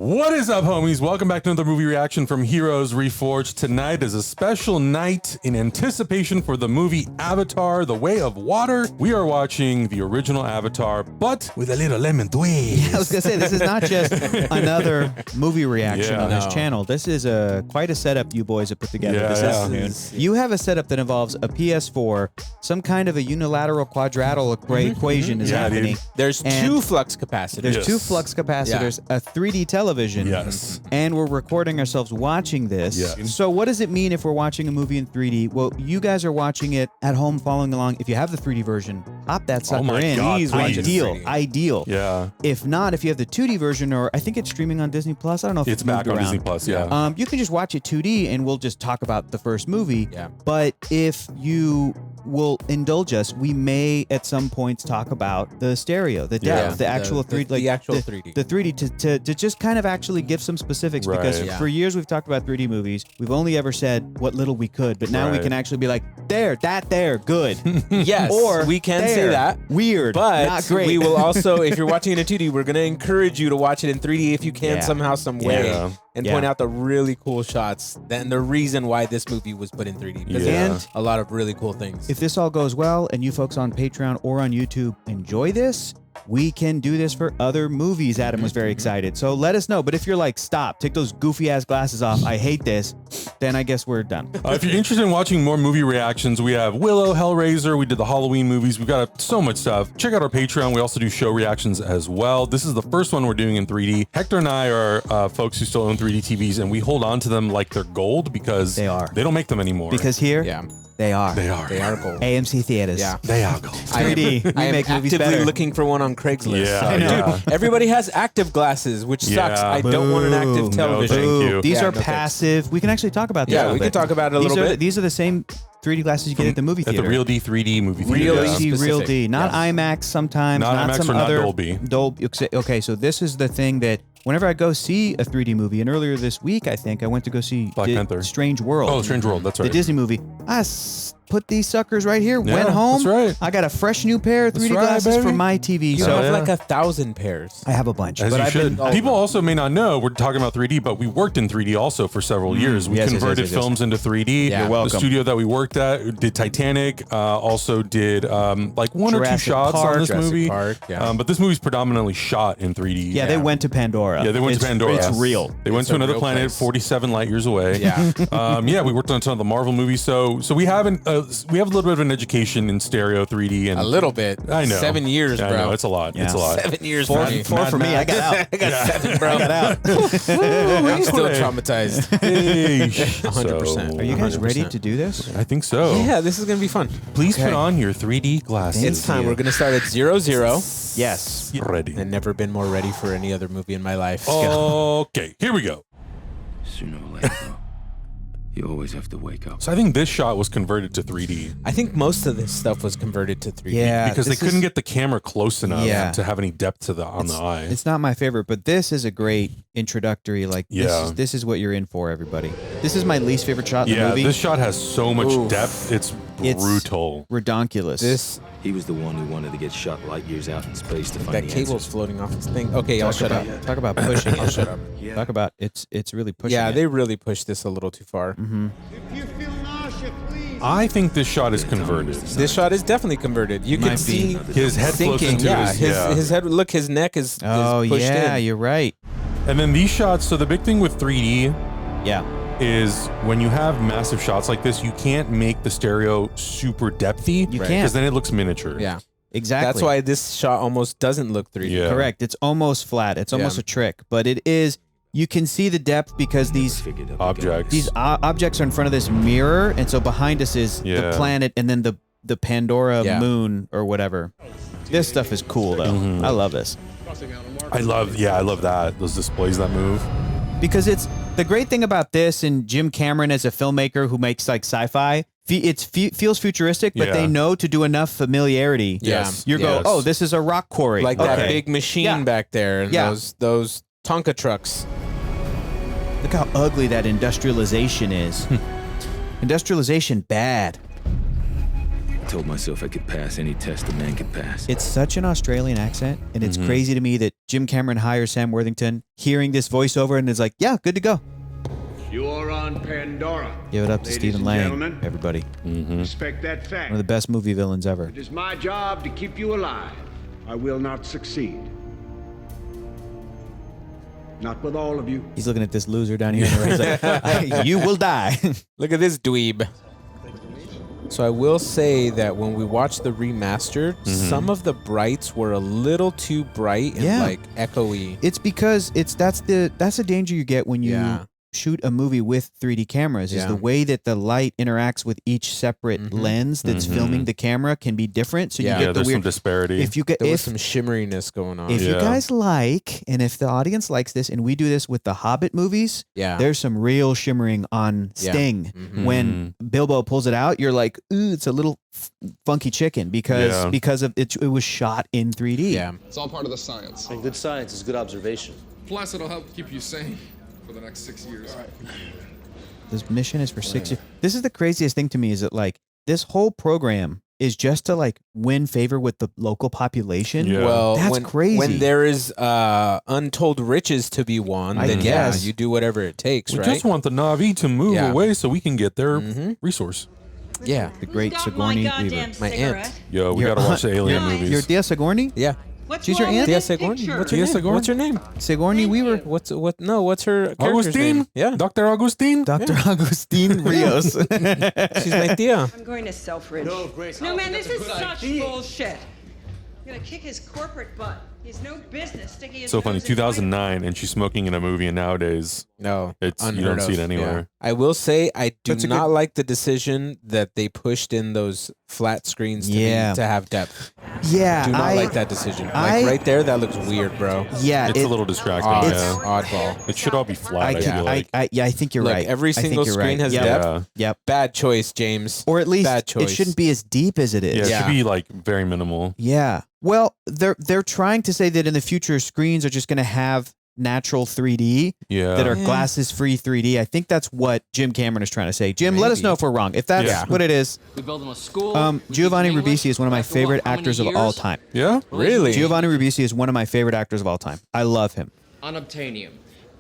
What is up, homies? Welcome back to another movie reaction from Heroes Reforged. Tonight is a special night in anticipation for the movie Avatar: The Way of Water. We are watching the original Avatar, but with a little lemon twist. I was gonna say, this is not just another movie reaction on this channel. This is quite a setup you boys have put together this afternoon. You have a setup that involves a PS4, some kind of a unilateral quadrilateral equation is happening. There's two flux capacitors. There's two flux capacitors, a 3D television, and we're recording ourselves watching this. So what does it mean if we're watching a movie in 3D? Well, you guys are watching it at home following along. If you have the 3D version, pop that sucker in. Ideal. Yeah. If not, if you have the 2D version, or I think it's streaming on Disney Plus. I don't know if it's back on Disney Plus. Yeah. You can just watch it 2D and we'll just talk about the first movie. Yeah. But if you will indulge us, we may at some points talk about the stereo, the depth, the actual 3D, the actual 3D. The 3D to just kind of actually give some specifics, because for years we've talked about 3D movies. We've only ever said what little we could, but now we can actually be like, there, good. Yes, or we can say that. Weird, but not great. We will also, if you're watching it in 2D, we're going to encourage you to watch it in 3D if you can somehow, some way. And point out the really cool shots and the reason why this movie was put in 3D. Because and a lot of really cool things. If this all goes well and you folks on Patreon or on YouTube enjoy this, we can do this for other movies. Adam was very excited. So let us know. But if you're like, stop, take those goofy ass glasses off, I hate this, then I guess we're done. If you're interested in watching more movie reactions, we have Willow, Hellraiser, we did the Halloween movies, we've got so much stuff. Check out our Patreon. We also do show reactions as well. This is the first one we're doing in 3D. Hector and I are folks who still own 3D TVs, and we hold on to them like they're gold because they don't make them anymore. Because here, they are gold. AMC theaters. Yeah. They are gold. 3D. I am actively looking for one on Craigslist. Yeah, Dude, everybody has active glasses, which sucks. I don't want an active television. No, thank you. These are passive. We can actually talk about this. Yeah, we can talk about it a little bit. These are the same 3D glasses you get at the movie theater. At the Real D 3D movie theater. Real D. Not IMAX sometimes. Not IMAX some or other. Not Dolby. Okay, so this is the thing that whenever I go see a 3D movie, and earlier this week, I think, I went to go see Black Panther. Strange World. Oh, Strange World, that's right. The Disney movie. Put these suckers right here, went home. That's right. I got a fresh new pair of 3D glasses for my TV. You have like 1,000 pairs. I have a bunch. As but you I've should. been, People also may not know, we're talking about 3D, but we worked in 3D also for several years. We converted films into 3D. You're welcome. The studio that we worked at did Titanic, also did like one or two shots on this movie. But this movie's predominantly shot in 3D. Yeah, they went to Pandora. Yeah, they went to Pandora. It's real. They went to another planet, 47 light years away. Yeah. We worked on a ton of the Marvel movies. So we have we have a little bit of an education in stereo 3D. And a little bit. I know. 7 years, bro. I know, it's a lot. It's a lot. 7 years, Four for me. I got out. I got 7, bro. I got out. I'm still traumatized. 100%. Are you guys ready to do this? I think so. Yeah, this is going to be fun. Please put on your 3D glasses. It's time. We're going to start at 0-0. Yes. Ready. I've never been more ready for any other movie in my life. Okay, here we go. Sooner or later, though, you always have to wake up. So I think this shot was converted to 3D. I think most of this stuff was converted to 3D. Yeah. Because they couldn't get the camera close enough to have any depth to on the eye. It's not my favorite, but this is a great introductory. Like, this is what you're in for, everybody. This is my least favorite shot in the movie. This shot has so much depth. It's brutal. Redonkulous. He was the one who wanted to get shot light years out in space to find that the cable's answers. floating off his thing. Okay, I'll shut up. Talk about pushing. I'll shut up. Talk about it's really pushing. Yeah, it. they really pushed this a little too far. If you feel nausea, please. I think this shot is converted. This shot is definitely converted. You can see his head floats sinking. into His head. Look, his neck is pushed in. You're right. And then these shots. So the big thing with 3D, is when you have massive shots like this, you can't make the stereo super depthy. You can't, because then it looks miniature. Yeah. Exactly. That's why this shot almost doesn't look 3D. Yeah. Correct. It's almost flat. It's almost a trick, but it is. You can see the depth because these objects are in front of this mirror, and so behind us is the planet, and then the Pandora moon or whatever. This stuff is cool though. I love this. I love that. Those displays that move. Because it's the great thing about this, and Jim Cameron as a filmmaker who makes like sci-fi, it feels futuristic, but they know to do enough familiarity. You go, oh, this is a rock quarry. Like that big machine back there, and those Tonka trucks. Look how ugly that industrialization is. Industrialization bad. I told myself I could pass any test a man could pass. It's such an Australian accent, and it's crazy to me that Jim Cameron hires Sam Worthington, hearing this voiceover, and is like, yeah, good to go. You are on Pandora. Give it up to Ladies Stephen and Lang, gentlemen. everybody. Respect that fact. One of the best movie villains ever. It is my job to keep you alive. I will not succeed. Not with all of you. He's looking at this loser down here. And he's like, you will die. Look at this dweeb. So I will say that when we watched the remastered, some of the brights were a little too bright and like echoey. It's because that's the danger you get when you shoot a movie with 3D cameras is the way that the light interacts with each separate lens that's filming the camera can be different. So you get the there's weird some disparity. If you get There was some shimmeriness going on. if you guys like, and if the audience likes this, and we do this with the Hobbit movies, there's some real shimmering on Sting. When Bilbo pulls it out, you're like, ooh, it's a little funky chicken because of it was shot in 3D. Yeah. It's all part of the science. And good science is good observation. Plus, it'll help keep you sane for the next 6 years. This mission is for 6 years. This is the craziest thing to me is that like this whole program is just to like win favor with the local population. Yeah. Well, that's crazy. When there is untold riches to be won, I then guess. you do whatever it takes, We right? just want the Na'vi to move away so we can get their resource. Yeah. The great Sigourney Weaver. My aunt. Yo, we gotta watch the Alien movies. You're Thea Sigourney? Yeah. She's your aunt? Thea Sigourney. What's her name? What's her name? Sigourney Weaver. What's her character's Augustine? name? Yeah. Dr. Augustine? Dr. Augustine Rios. She's my Thea. I'm going to Selfridge. No, Grace. No, man, that's this a is good such idea. bullshit. I'm gonna kick his corporate butt. He has no business sticking his So funny, nose in 2009, and she's smoking in a movie, and nowadays No, it's you unheard don't see it of. anywhere. Yeah. I will say I do That's a not good- like the decision that they pushed in those flat screens to, to have depth. Yeah, Do not I like that decision. I- Like right there, that looks weird, bro. Yeah, It's a little distracting. Odd, Yeah. oddball. It should all be flat. I I, feel like. I think you're Look, right. every I think single you're screen right. has Yep. depth. Yep. Bad choice, James. Or at least Bad it choice. shouldn't be as deep as it is. Yeah, it Yeah. should be like very minimal. Yeah. Well, they're trying to say that in the future screens are just going to have natural 3D Yeah. that are glasses free 3D. I think that's what Jim Cameron is trying to say. Jim, let us know if we're wrong. If that's what it is. We build them a school. Giovanni Ribisi is one of my favorite actors of all time. Yeah? Really? Giovanni Ribisi is one of my favorite actors of all time. I love him. Unobtainium.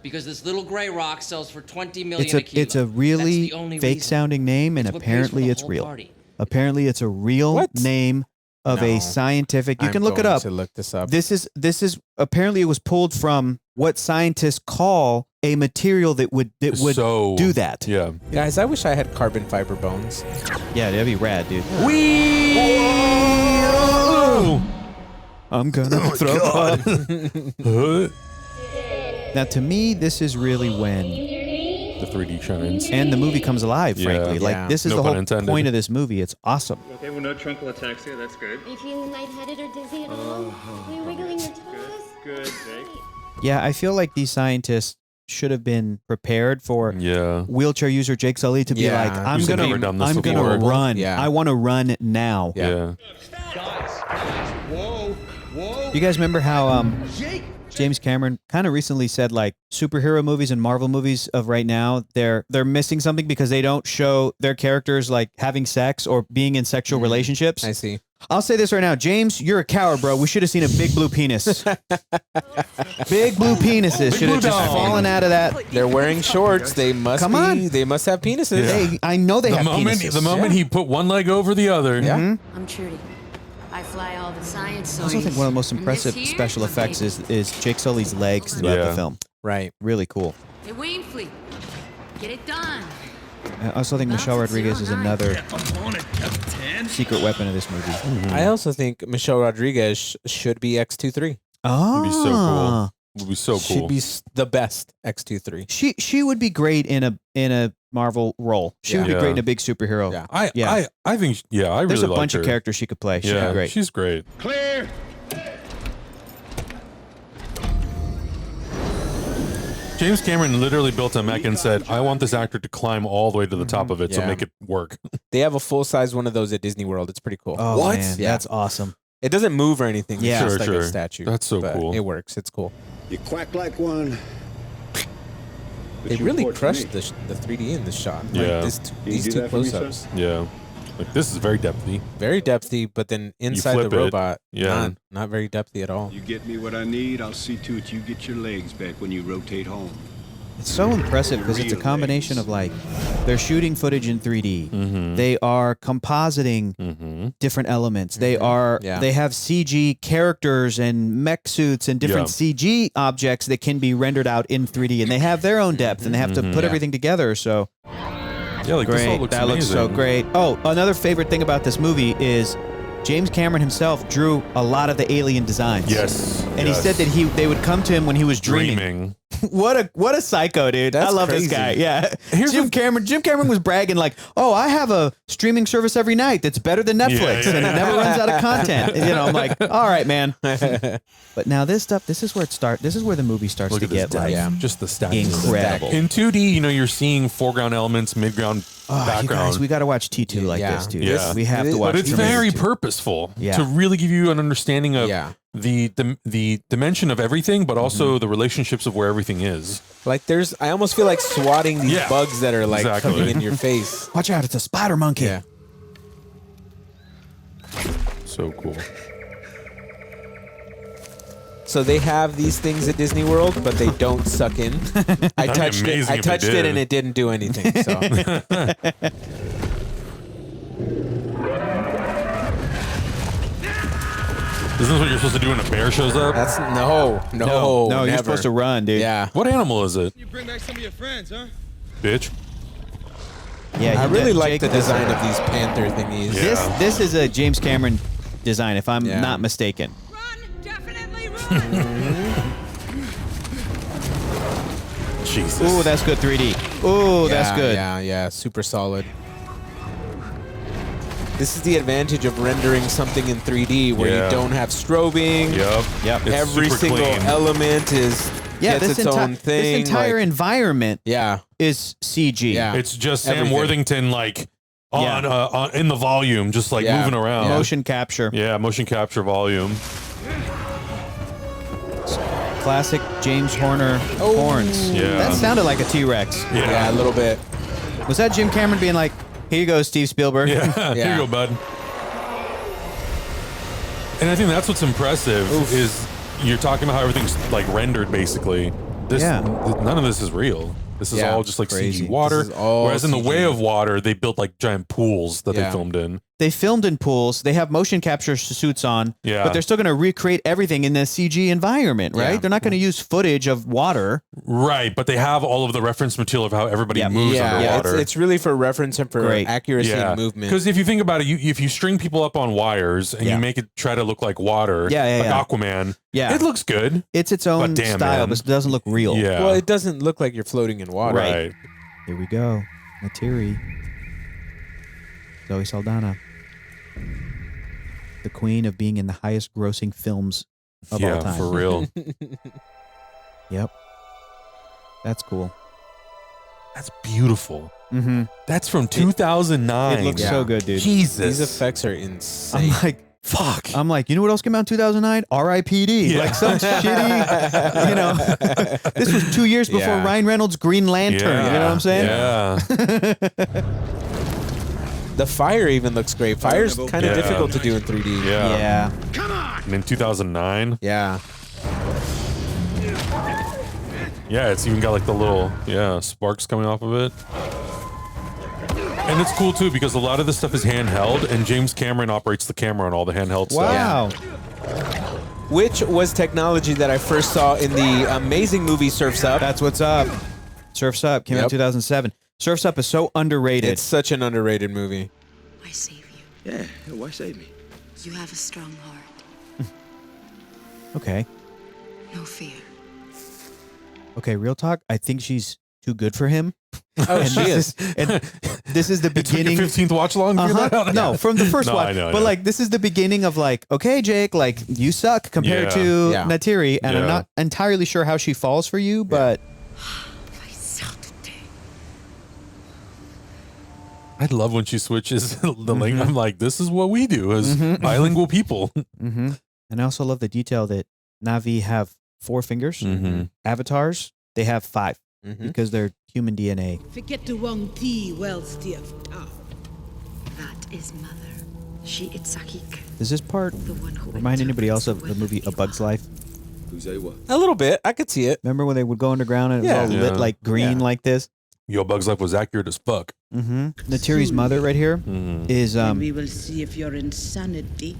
Because this little gray rock sells for 20 million a kilo. It's a really That's the only fake reason. sounding name, and It's what pays for apparently the it's whole real. party. Apparently it's a real What? name of No. a scientific. You I'm can look it going up. To look this up. This is apparently it was pulled from what scientists call a material that would So- do that. Yeah. Guys, I wish I had carbon fiber bones. Yeah, that'd be rad, dude. I'm gonna throw up. Now, to me, this is really when The 3D shines. and the movie comes alive. Yeah. Frankly, like Yeah. this is No the pun whole intended. point of this movie. It's awesome. Okay, well, no truncal ataxia. That's good. Are you feeling lightheaded or dizzy at all? Are you wiggling your toes? Good, Jake. Yeah, I feel like these scientists should have been prepared for Yeah. wheelchair user Jake Sully to be Yeah. like, I'm Who's gonna never done this I'm gonna before. run. Yeah. I want to run now. Yeah. Guys, whoa, whoa. You guys remember how James Cameron kind of recently said like superhero movies and Marvel movies of right now they're missing something because they don't show their characters like having sex or being in sexual relationships. I see. I'll say this right now, James, you're a coward, bro. We should have seen a big blue penis. Big blue penises should have just fallen out of that. They're wearing shorts. They must Come be. on. They must have penises. Hey, I know they have penises. The moment he put one leg over the other. Yeah. I'm Trudy. I fly all the science. I also think one of the most impressive special effects is Jake Sully's legs throughout the film. Right. Really cool. Hey, Wainfleet, get it done. I also think Michelle Rodriguez is another secret weapon of this movie. I also think Michelle Rodriguez should be X-23. Oh, Would be so cool. Would be so cool. She'd be the best X-23. She would be great in a Marvel role. She would be Yeah. great in a big superhero. Yeah. I think I really There's a like bunch her. of characters she could play. She'd Yeah, be great. she's great. Clear. James Cameron literally built a mech and said, I want this actor to climb all the way to the top of it to Yeah. make it work. They have a full-size one of those at Disney World. It's pretty cool. Oh, What? man, Yeah. that's awesome. It doesn't move or anything. Yeah. It's just Sure, like a sure. statue. That's so But cool. It works. It's cool. You quack like one. They really crushed the 3D in this shot. Yeah. Like these two close-ups. Yeah. Like, this is very depthy. Very depthy, but then inside the robot, not very depthy at all. You get me what I need, I'll see to it you get your legs back when you rotate home. It's so impressive because it's a combination of like they're shooting footage in 3D. They are compositing different elements. They are they have CG characters and mech suits and different CG objects that can be rendered out in 3D, and they have their own depth and they have to put everything together. So like great. This all looks that amazing. looks so great. Oh, another favorite thing about this movie is James Cameron himself drew a lot of the alien designs. Yes. And he said that they would come to him when he was dreaming. What a psycho, dude. That's I love crazy. this guy. Yeah. Jim Cameron was bragging like, "Oh, I have a streaming service every night that's better than Netflix and it never runs out of content." And, I'm like, "All right, man." But now this stuff, this is where the movie starts to get like just the stats. incredible. In 2D, you're seeing foreground elements, midground, background. You guys, we got to watch T2 like this, dude. Yeah. We have to watch. But it's very purposeful to really give you an understanding of the dimension of everything, but also the relationships of where everything is. Like I almost feel like swatting these bugs that are like coming in your face. Watch out, it's a spider monkey. Yeah. So cool. So they have these things at Disney World, but they don't suck in. I touched it and it didn't do anything. So. Isn't this what you're supposed to do when a bear shows up? That's no, you're never. supposed to run, dude. Yeah. What animal is it? You bring back some of your friends, huh? Bitch. Yeah, I really like the design of these panther thingies. Yeah. This is a James Cameron design, if I'm not mistaken. Run, definitely run. Jesus. Ooh, that's good 3D. Ooh, that's good. Yeah, super solid. This is the advantage of rendering something in 3D where you don't have strobing. Yep. It's Every super single clean. element gets its own thing. This entire environment is CG. Yeah. It's just Sam Everything. Worthington on in the volume, just like moving around. Motion capture. Yeah, motion capture volume. Classic James Horner horns. Yeah. That sounded like a T-Rex. Yeah, a little bit. Was that Jim Cameron being like, "Here you go, Steve Spielberg"? Yeah, here you go, bud. And I think that's what's impressive is you're talking about how everything's like rendered basically. None of this is real. This is all just like crazy. CG water. Whereas in The CG. Way of Water, they built like giant pools that they filmed in. They filmed in pools. They have motion capture suits on, Yeah. but they're still going to recreate everything in the CG environment, right? Yeah. They're not going to use footage of water. Right, but they have all of the reference material of how everybody moves underwater. It's really for reference and for accuracy and movement. Because if you think about it, if you string people up on wires and you make it try to look like water, like Aquaman, it looks good. It's its own style, but it doesn't look real. Yeah. Well, it doesn't look like you're floating in water. Right. Here we go. Materi. Zoe Saldana. The queen of being in the highest grossing films of all time. For real. Yep. That's cool. That's beautiful. Mm-hmm. That's from 2009. It looks so good, dude. Jesus. These effects are insane. I'm like, fuck. I'm like, you know what else came out in 2009? R.I.P.D. Yeah. Like some shitty, this was 2 years before Ryan Reynolds' Green Lantern. Yeah. You know what I'm saying? Yeah. The fire even looks great. Fire's kind of difficult to do in 3D. Yeah. Come on! And in 2009. Yeah. Yeah, it's even got like the little, sparks coming off of it. And it's cool too because a lot of this stuff is handheld and James Cameron operates the camera on all the handheld stuff. Wow. Which was technology that I first saw in the amazing movie Surf's Up. That's what's up. Surf's Up came out in 2007. Surf's Up is so underrated. It's such an underrated movie. Why save you? Yeah, why save me? You have a strong heart. Okay. No fear. Okay, real talk. I think she's too good for him. Oh, she is. And this is the beginning. Your 15th watch along? No, from the first one. I know. But like, this is the beginning of like, okay, Jake, like you suck compared to Natiri, and I'm not entirely sure how she falls for you, but. I love when she switches the language. I'm like, this is what we do as bilingual people. And I also love the detail that Na'vi have 4 fingers. Avatars, they have 5 because they're human DNA. Forget the Wang Ti well, Steve. That is mother. She Itzakik. Does this part remind anybody else of the movie A Bug's Life? A little bit. I could see it. Remember when they would go underground and it was all lit like green like this? Yo, Bug's Life was accurate as fuck. Natiri's mother right here is we will see if your insanity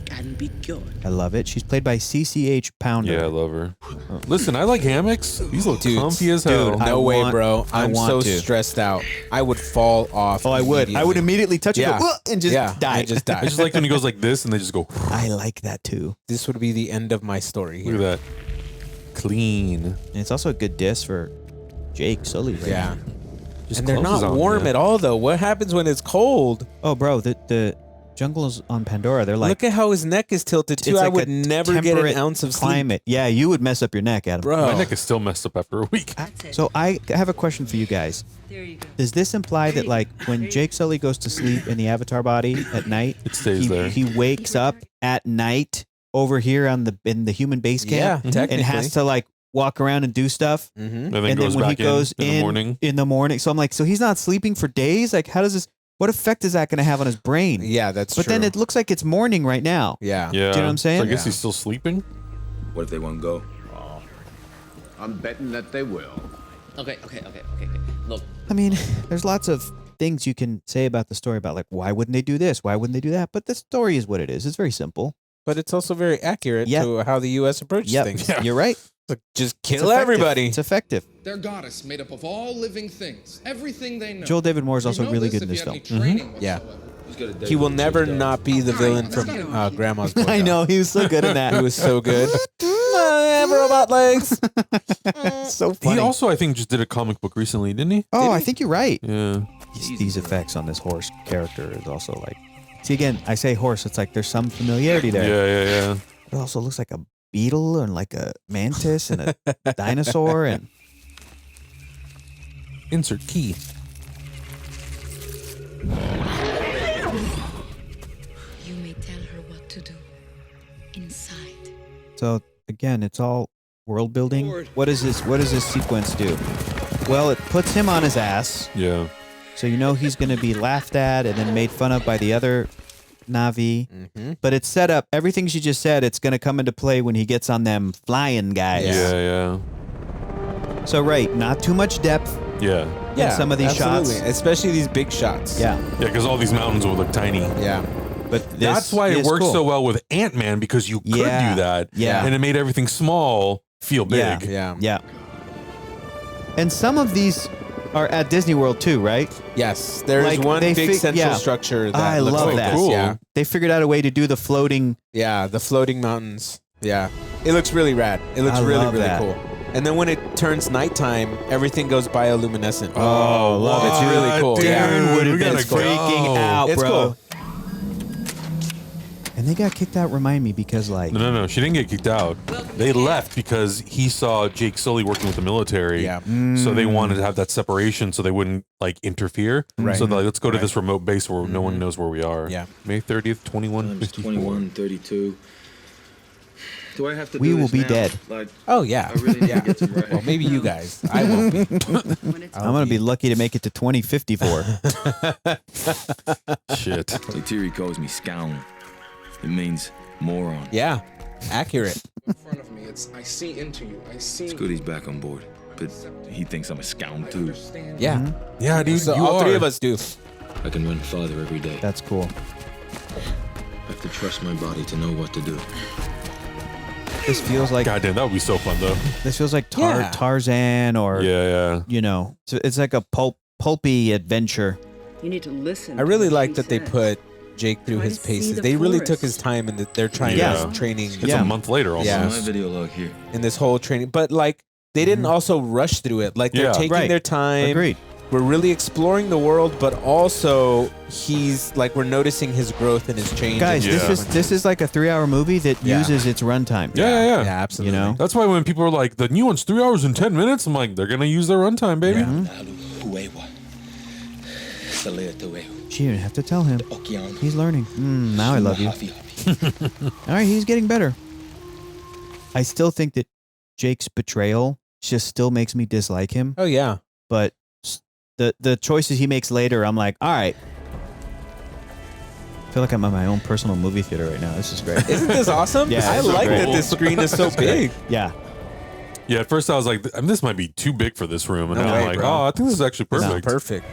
can be cured. I love it. She's played by CCH Pounder. Yeah, I love her. Listen, I like hammocks. These look comfy as hell. Dude, no way, bro. I'm so stressed out. I would fall off. Oh, I would. I would immediately touch it and just die. And just die. I just like when he goes like this and they just go. I like that too. This would be the end of my story here. Look at that. Clean. And it's also a good diss for Jake Sully. Right now. And they're not warm at all, though. What happens when it's cold? Oh, bro, the jungles on Pandora, they're like... Look at how his neck is tilted, too. I would never get an ounce of climate. sleep. Yeah, you would mess up your neck, Adam. Bro. My neck is still messed up after a week. So I have a question for you guys. There you go. Does this imply that, like, when Jake Sully goes to sleep in the Avatar body at night, it stays there. He wakes up at night over here in the human base camp and has to, like, walk around and do stuff. And then goes when back he goes in the morning. In the morning. So I'm like, so he's not sleeping for days? Like, how does this... What effect is that going to have on his brain? Yeah, that's true. But then it looks like it's morning right now. Yeah. Do you know what I'm saying? So I guess he's still sleeping? What if they won't go? I'm betting that they will. Okay. Look, I mean, there's lots of things you can say about the story about, like, why wouldn't they do this? Why wouldn't they do that? But the story is what it is. It's very simple. But it's also very accurate to how the U.S. approaches things. Yeah. You're right. Just kill everybody. It's effective. Their goddess made up of all living things, everything they know. Joel David Moore is also really good in this film. Yeah. He will never not be the villain from Grandma's Boy. I know. He was so good in that. He was so good. Robot legs. So funny. He also, I think, just did a comic book recently, didn't he? Oh, I think you're right. Yeah. These effects on this horse character is also like... See, again, I say horse. It's like there's some familiarity there. Yeah. It also looks like a beetle and like a mantis and a dinosaur and... Insert key. You may tell her what to do. Inside. So again, it's all world building. What does this sequence do? Well, it puts him on his ass. Yeah. So you know he's going to be laughed at and then made fun of by the other Navi. But it's set up. Everything she just said, it's going to come into play when he gets on them flying guys. Yeah. So right, not too much depth. Yeah. In some of these shots, especially these big shots. Yeah. Yeah, because all these mountains will look tiny. Yeah. But that's why it works so well with Ant-Man, because you could do that. Yeah. And it made everything small feel big. Yeah. And some of these are at Disney World too, right? Yes. There's one big central structure that I looks love like that. this. Yeah. They figured out a way to do the floating. Yeah, the floating mountains. Yeah. It looks really rad. It looks really cool. And then when it turns nighttime, everything goes bioluminescent. Oh, love it's really cool. Dude, Yeah. would have been freaking out, It's bro. cool. And they got kicked out, remind me, because like... No. She didn't get kicked out. They left because he saw Jake Sully working with the military. Yeah. So they wanted to have that separation so they wouldn't like interfere. Right. So they're like, let's go to this remote base where no one knows where we are. Yeah. May 30th, 2154. 21:32. Do I have to We do will this be now? dead. Like, Oh, yeah. I really need to get some right. Well, maybe you guys. I won't be. I'm going to be lucky to make it to 2054. Shit. Letiri calls me scoundrel. It means moron. Yeah. Accurate. In front of me, I see into you. I see. It's good he's back on board, but he thinks I'm a scoundrel too. Yeah. Yeah, dude. So you all are. three of us do. I can run farther every day. That's cool. I have to trust my body to know what to do. This feels like... Goddamn, that would be so fun though. This feels like Yeah. Tarzan or... Yeah. You know, so it's like a pulpy adventure. You need to listen. I really to what like she that they says. put Jake through Try his to see paces. the They really forest. took his time and they're trying Yeah. to training It's a month later almost. Yeah. My video log here. in this whole training. But like they didn't also rush through it. Like they're Yeah. taking Right. their time. Agreed. We're really exploring the world, but also he's like we're noticing his growth and his change. Guys, Yeah. this is like a 3-hour movie that Yeah. uses its runtime. Yeah. Yeah, absolutely. You know? That's why when people are like, the new one's 3 hours and 10 minutes, I'm like, they're going to use their runtime, baby. She didn't have to tell him. He's learning. Now I love you. All right, he's getting better. I still think that Jake's betrayal just still makes me dislike him. Oh yeah. But the choices he makes later, I'm like, all right, feel like I'm at my own personal movie theater right now. This is great. Isn't this awesome? Yeah, I like that this screen is so big. Yeah. Yeah, at first I was like, this might be too big for this room. And No now way, I'm like, bro. oh, I think this is actually perfect. Perfect.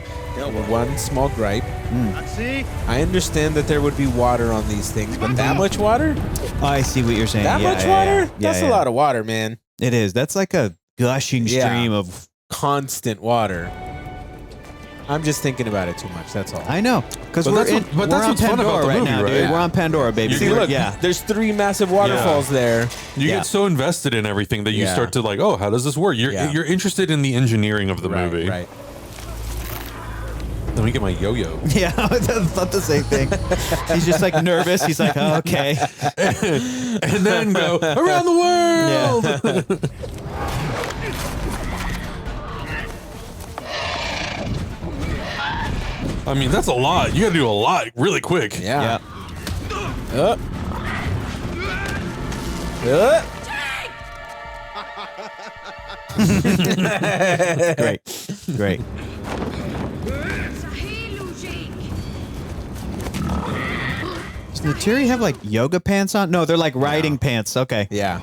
One small gripe. I understand that there would be water on these things, but that much water? Oh, I see what you're saying. That Yeah, much yeah, water? yeah. That's Yeah, a yeah. lot of water, man. It is. That's like a gushing Yeah. stream of. Constant water. I'm just thinking about it too much. That's all. I know, because But we're that's what- but that's on what's fun Pandora about the right movie, now, right? dude. We're on Pandora, baby. See, look, yeah. there's 3 massive waterfalls there. You Yeah. get so invested in everything that you Yeah. start to like, oh, how does this work? You're Yeah. you're interested in the engineering of the movie. Right. Let me get my yo-yo. Yeah, I thought the same thing. He's just like nervous. He's like, oh, okay. And then go around the world. I mean, that's a lot. You got to do a lot really quick. Yeah. Great. Great. Does Naturi have like yoga pants on? No, they're like riding pants. Okay. Yeah.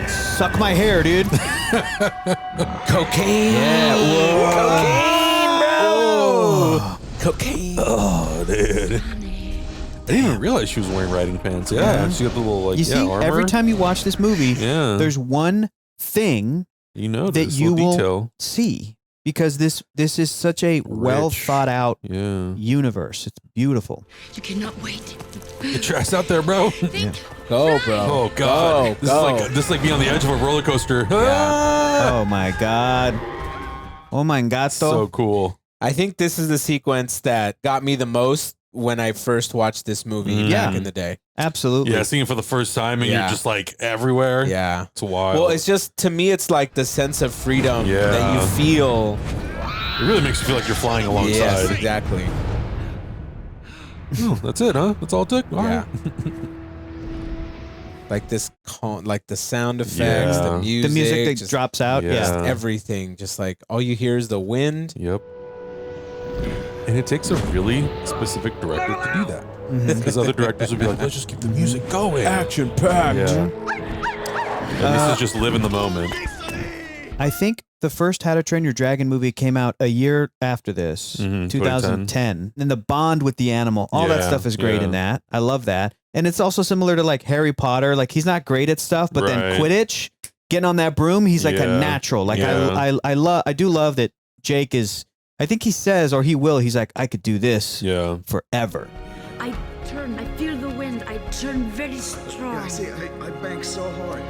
Suck my hair, dude. Cocaine. Yeah. Whoa. Cocaine. Oh, dude. I didn't even realize she was wearing riding pants. Yeah, she got the little like You see, armor. every time you watch this movie, Yeah. there's one thing you know that this you little will detail. see because this is such a well thought out Yeah. universe. It's beautiful. You cannot wait. Get your ass out there, bro. Yeah. Go, bro. Oh god. This is like being on the edge of a roller coaster. Oh my god. Oh my gato. So cool. I think this is the sequence that got me the most when I first watched this movie back in the day. Absolutely. Yeah, seeing it for the first time and you're just like everywhere. Yeah. It's wild. Well, it's just, to me, it's like the sense of freedom that you feel. It really makes you feel like you're flying alongside. Yes, exactly. That's it, huh? That's all it took? All Yeah. right. Like this, like the sound effects, Yeah. the music. The music that just drops out. Yeah. Yeah. everything. Just like all you hear is the wind. Yep. And it takes a really specific director to do that. Because other directors would be like, let's just keep the music going. Action packed. Yeah. And this is just live in the moment. I think the first How to Train Your Dragon movie came out a year after this, 2010. And the bond with the animal, all that Yeah, stuff is great yeah. in that. I love that. And it's also similar to like Harry Potter. Like he's not great at stuff, but then Right. Quidditch, getting on that broom, he's like a Yeah. natural. Like Yeah. I do love that Jake is, I think he says, or he will, he's like, I could do this forever. I turn, I feel the wind, I turn very strong. I see, I bank so hard.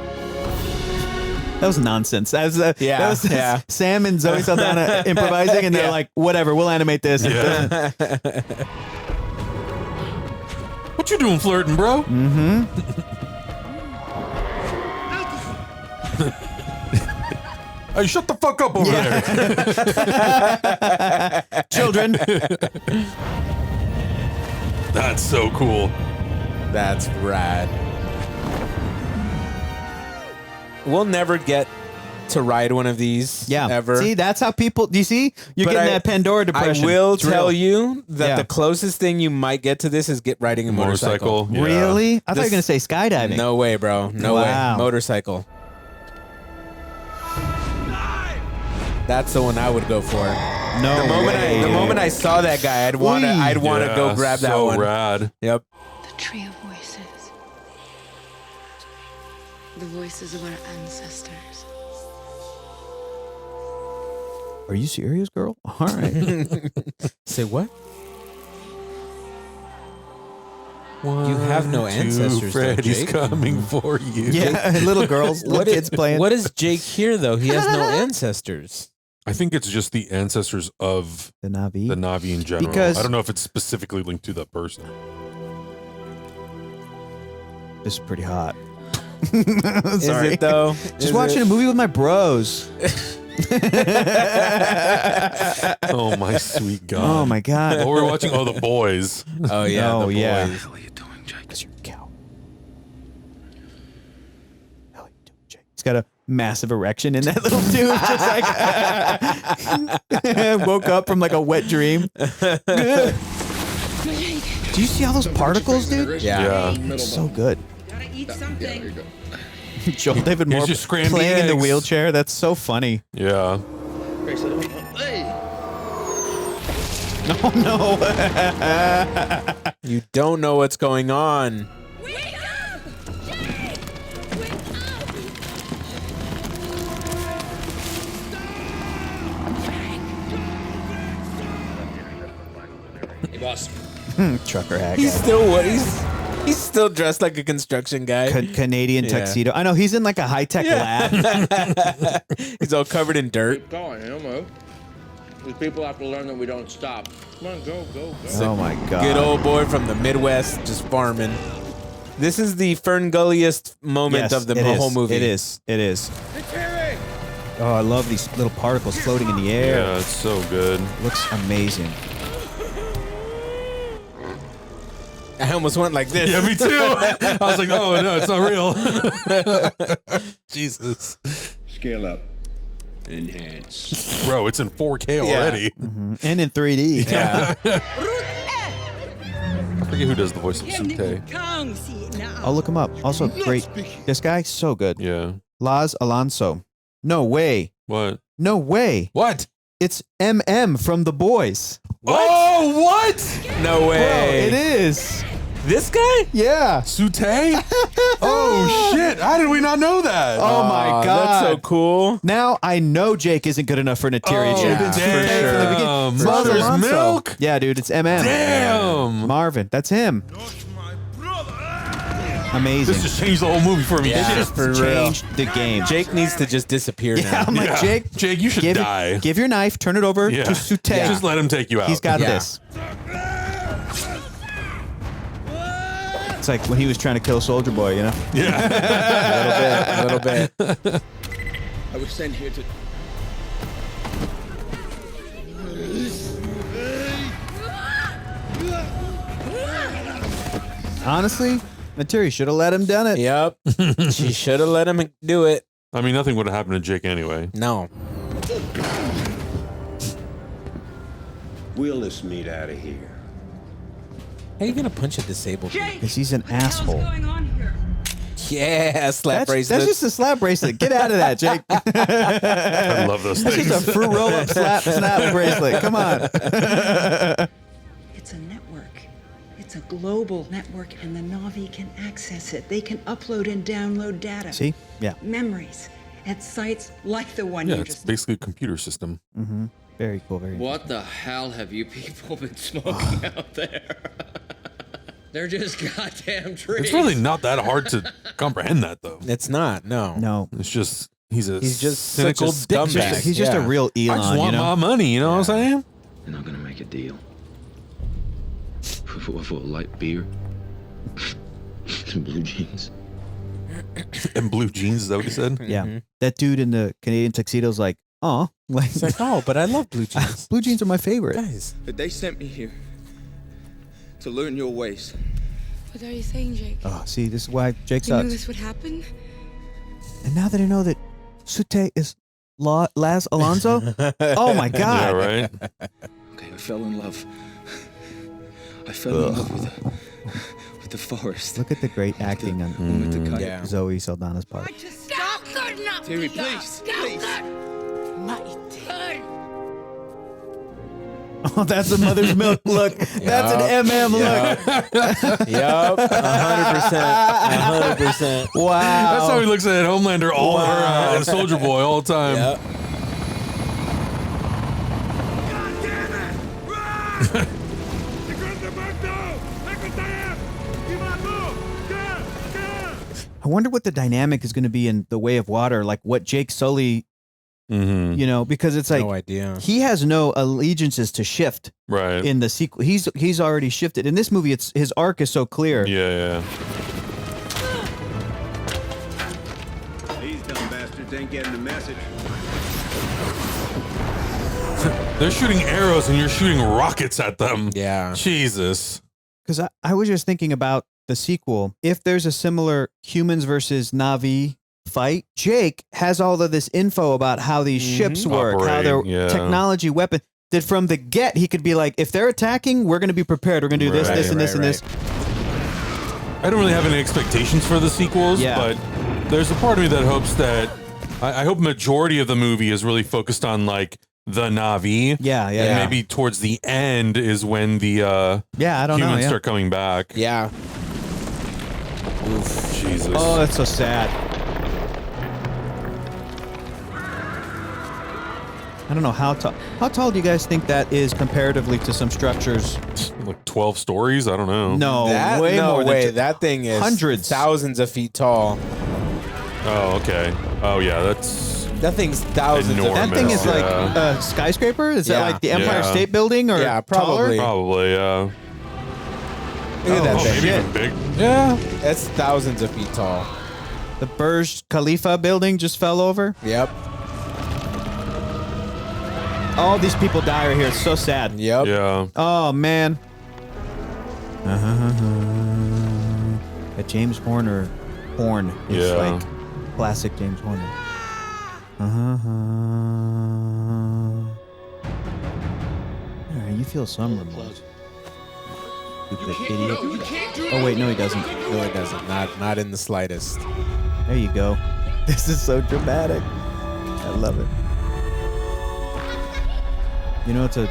That was nonsense. That was, that was yeah. Sam and Zoe Saldana improvising, and they're like, whatever, we'll animate this. Yeah. What you doing flirting, bro? Mm-hmm. Hey, shut the fuck up over there. Children. That's so cool. That's rad. We'll never get to ride one of these ever. See, that's how people, do you see? You're But getting that Pandora depression. I will It's tell real. you that Yeah. the closest thing you might get to this is riding a motorcycle. Yeah. Really? I thought you were This- going to say skydiving. No way, bro. No Wow. way. Motorcycle. That's the one I would go for. No way. The moment I saw that guy, I'd want to go grab that one. So rad. Yep. The tree of voices. The voices of our ancestors. Are you serious, girl? All right. Say what? You have no ancestors, though, Freddy's Jake. coming for you. Yeah, little girls, little kids playing. What is Jake here, though? He has no ancestors. I think it's just the ancestors of the Navi in general. Because- I don't know if it's specifically linked to that person. This is pretty hot. Is it, though? Just watching a movie with my bros. Oh my sweet god. Oh my god. Oh, we're watching The Boys. Oh yeah. Oh the yeah. boys. What are you doing, Jake? Because you're a cow. Hell are you doing, Jake? He's got a massive erection in that little tube. Just like woke up from like a wet dream. Do you see all those particles, dude? Yeah. It's so good. Gotta eat something. Here you go. Joel David Moore just scrambled playing in the eggs. wheelchair. That's so funny. Yeah. Oh no. You don't know what's going on. Wake up! Jake! Wake up! Hey, boss. Trucker hat. He's guy. still what? He's still dressed like a construction guy. Canadian tuxedo. I know he's in like a high tech lab. He's all covered in dirt. Keep going, Elmo. These people have to learn that we don't stop. Come on, go, go, go. Oh my god. Good old boy from the Midwest, just farming. This is the Fern Gulliest moment of the whole movie. It is. It is. Oh, I love these little particles floating in the air. Yeah, it's so good. Looks amazing. I almost went like this. Yeah, me too. I was like, oh no, it's not real. Jesus. Scale up. Enhance. Bro, it's in 4K already. Mm-hmm. And in 3D. Yeah. I forget who does the voice of Sute. I'll look him up. Also, great. This guy, so good. Yeah. Laz Alonso. No way. What? No way. What? It's MM from The Boys. What? Oh, what? No way. Bro, it is. This guy? Yeah. Sute? Oh, shit. How did we not know that? Oh, my God. That's so cool. Now I know Jake isn't good enough for Nateri. Oh, Should have been Sute from the beginning. damn. Mother's Alonso. milk? Yeah, dude, it's MM. Damn. Marvin, that's him. Amazing. This just changed the whole movie for me. Yeah. Shit. Just for real. changed the game. Jake needs to just disappear Yeah, now. I'm like, Yeah. Jake, you should die. Give your knife, turn it over Yeah. to Sute. Just let him take you out. He's got Yeah. this. It's like when he was trying to kill Soldier Boy, you know? Yeah. A little bit. I was sent here to... Honestly, Nateri should have let him done it. Yep. She should have let him do it. I mean, nothing would have happened to Jake anyway. No. Wheel this meat out of here. How are you going to punch a disabled man? Jake, Because he's an what the hell's asshole. going on here? Yeah, slap bracelet. That's just a slap bracelet. Get out of that, Jake. I love those That's things. just a fruit roll-up snap bracelet. Come on. It's a network. It's a global network, and the Navi can access it. They can upload and download data. See? Yeah. Memories at sites like the one Yeah, you it's just... basically a computer system. Mm-hmm. Very cool. Very cool. What the hell have you people been smoking out there? They're just goddamn trees. It's really not that hard to comprehend that, though. It's not, no. No. It's just, he's just cynical such a scumbag. dick. He's just a Yeah. real Elon, I just want you know? my money, you know what I'm saying? You're not gonna make a deal. For light beer and blue jeans. And blue jeans, is that what he said? Yeah. That dude in the Canadian tuxedo's like, oh, like, It's like, oh, but I love blue jeans. blue jeans are my favorite. Guys. They sent me here to learn your ways. What are you saying, Jake? Oh, see, this is why Jake You knew sucks. this would happen? And now that I know that Sute is Laz Alonso, oh my Yeah, God. right? Okay, I fell in love. I fell in love with the forest. Look at the great acting on With the kite. Yeah. Zoe Saldana's part. Terry, please, please. Oh, that's a mother's milk look. That's an MM look. Yup. 100%. 100%. Wow. That's how he looks at Homelander all and Soldier Boy all the time. Yep. I wonder what the dynamic is going to be in The Way of Water, like what Jake Sully, Mm-hmm. you know, because it's like No idea. he has no allegiances to shift Right. in the sequel. He's already shifted. In this movie, it's his arc is so clear. Yeah, These dumb bastards ain't getting the message. They're shooting arrows and you're shooting rockets at them. Yeah. Jesus. Because I was just thinking about the sequel. If there's a similar humans versus Navi fight, Jake has all of this info about how these ships work, how Operate, their yeah. technology weapon. that from the get, he could be like, if they're attacking, we're going to be prepared. We're going to do this, this, and this, and this. I don't really have any expectations for the sequels, but there's a part of me that hopes that I hope majority of the movie is really focused on like the Na'vi. Yeah. And maybe towards the end is when the I don't humans know, start coming back. Yeah. Oof, Jesus. Oh, that's so sad. I don't know how tall. How tall do you guys think that is comparatively to some structures? Like 12 stories? I don't know. No, That, way no more way. than That thing is hundreds, thousands of feet tall. Oh, okay. Oh, yeah. That thing's thousands. Enormous. That thing is like a skyscraper. Is that like the Empire State Building or probably. Probably, yeah. Look at that thing. Maybe even big. Yeah. That's thousands of feet tall. The Burj Khalifa building just fell over. Yep. All these people die right here. It's so sad. Yep. Yeah. Oh, man. That James Horner horn is like classic James Horner. All right, you feel some remorse. Stupid idiot. Oh, wait, no, he doesn't. No, he doesn't. Not in the slightest. There you go. This is so dramatic. I love it. You know, it's a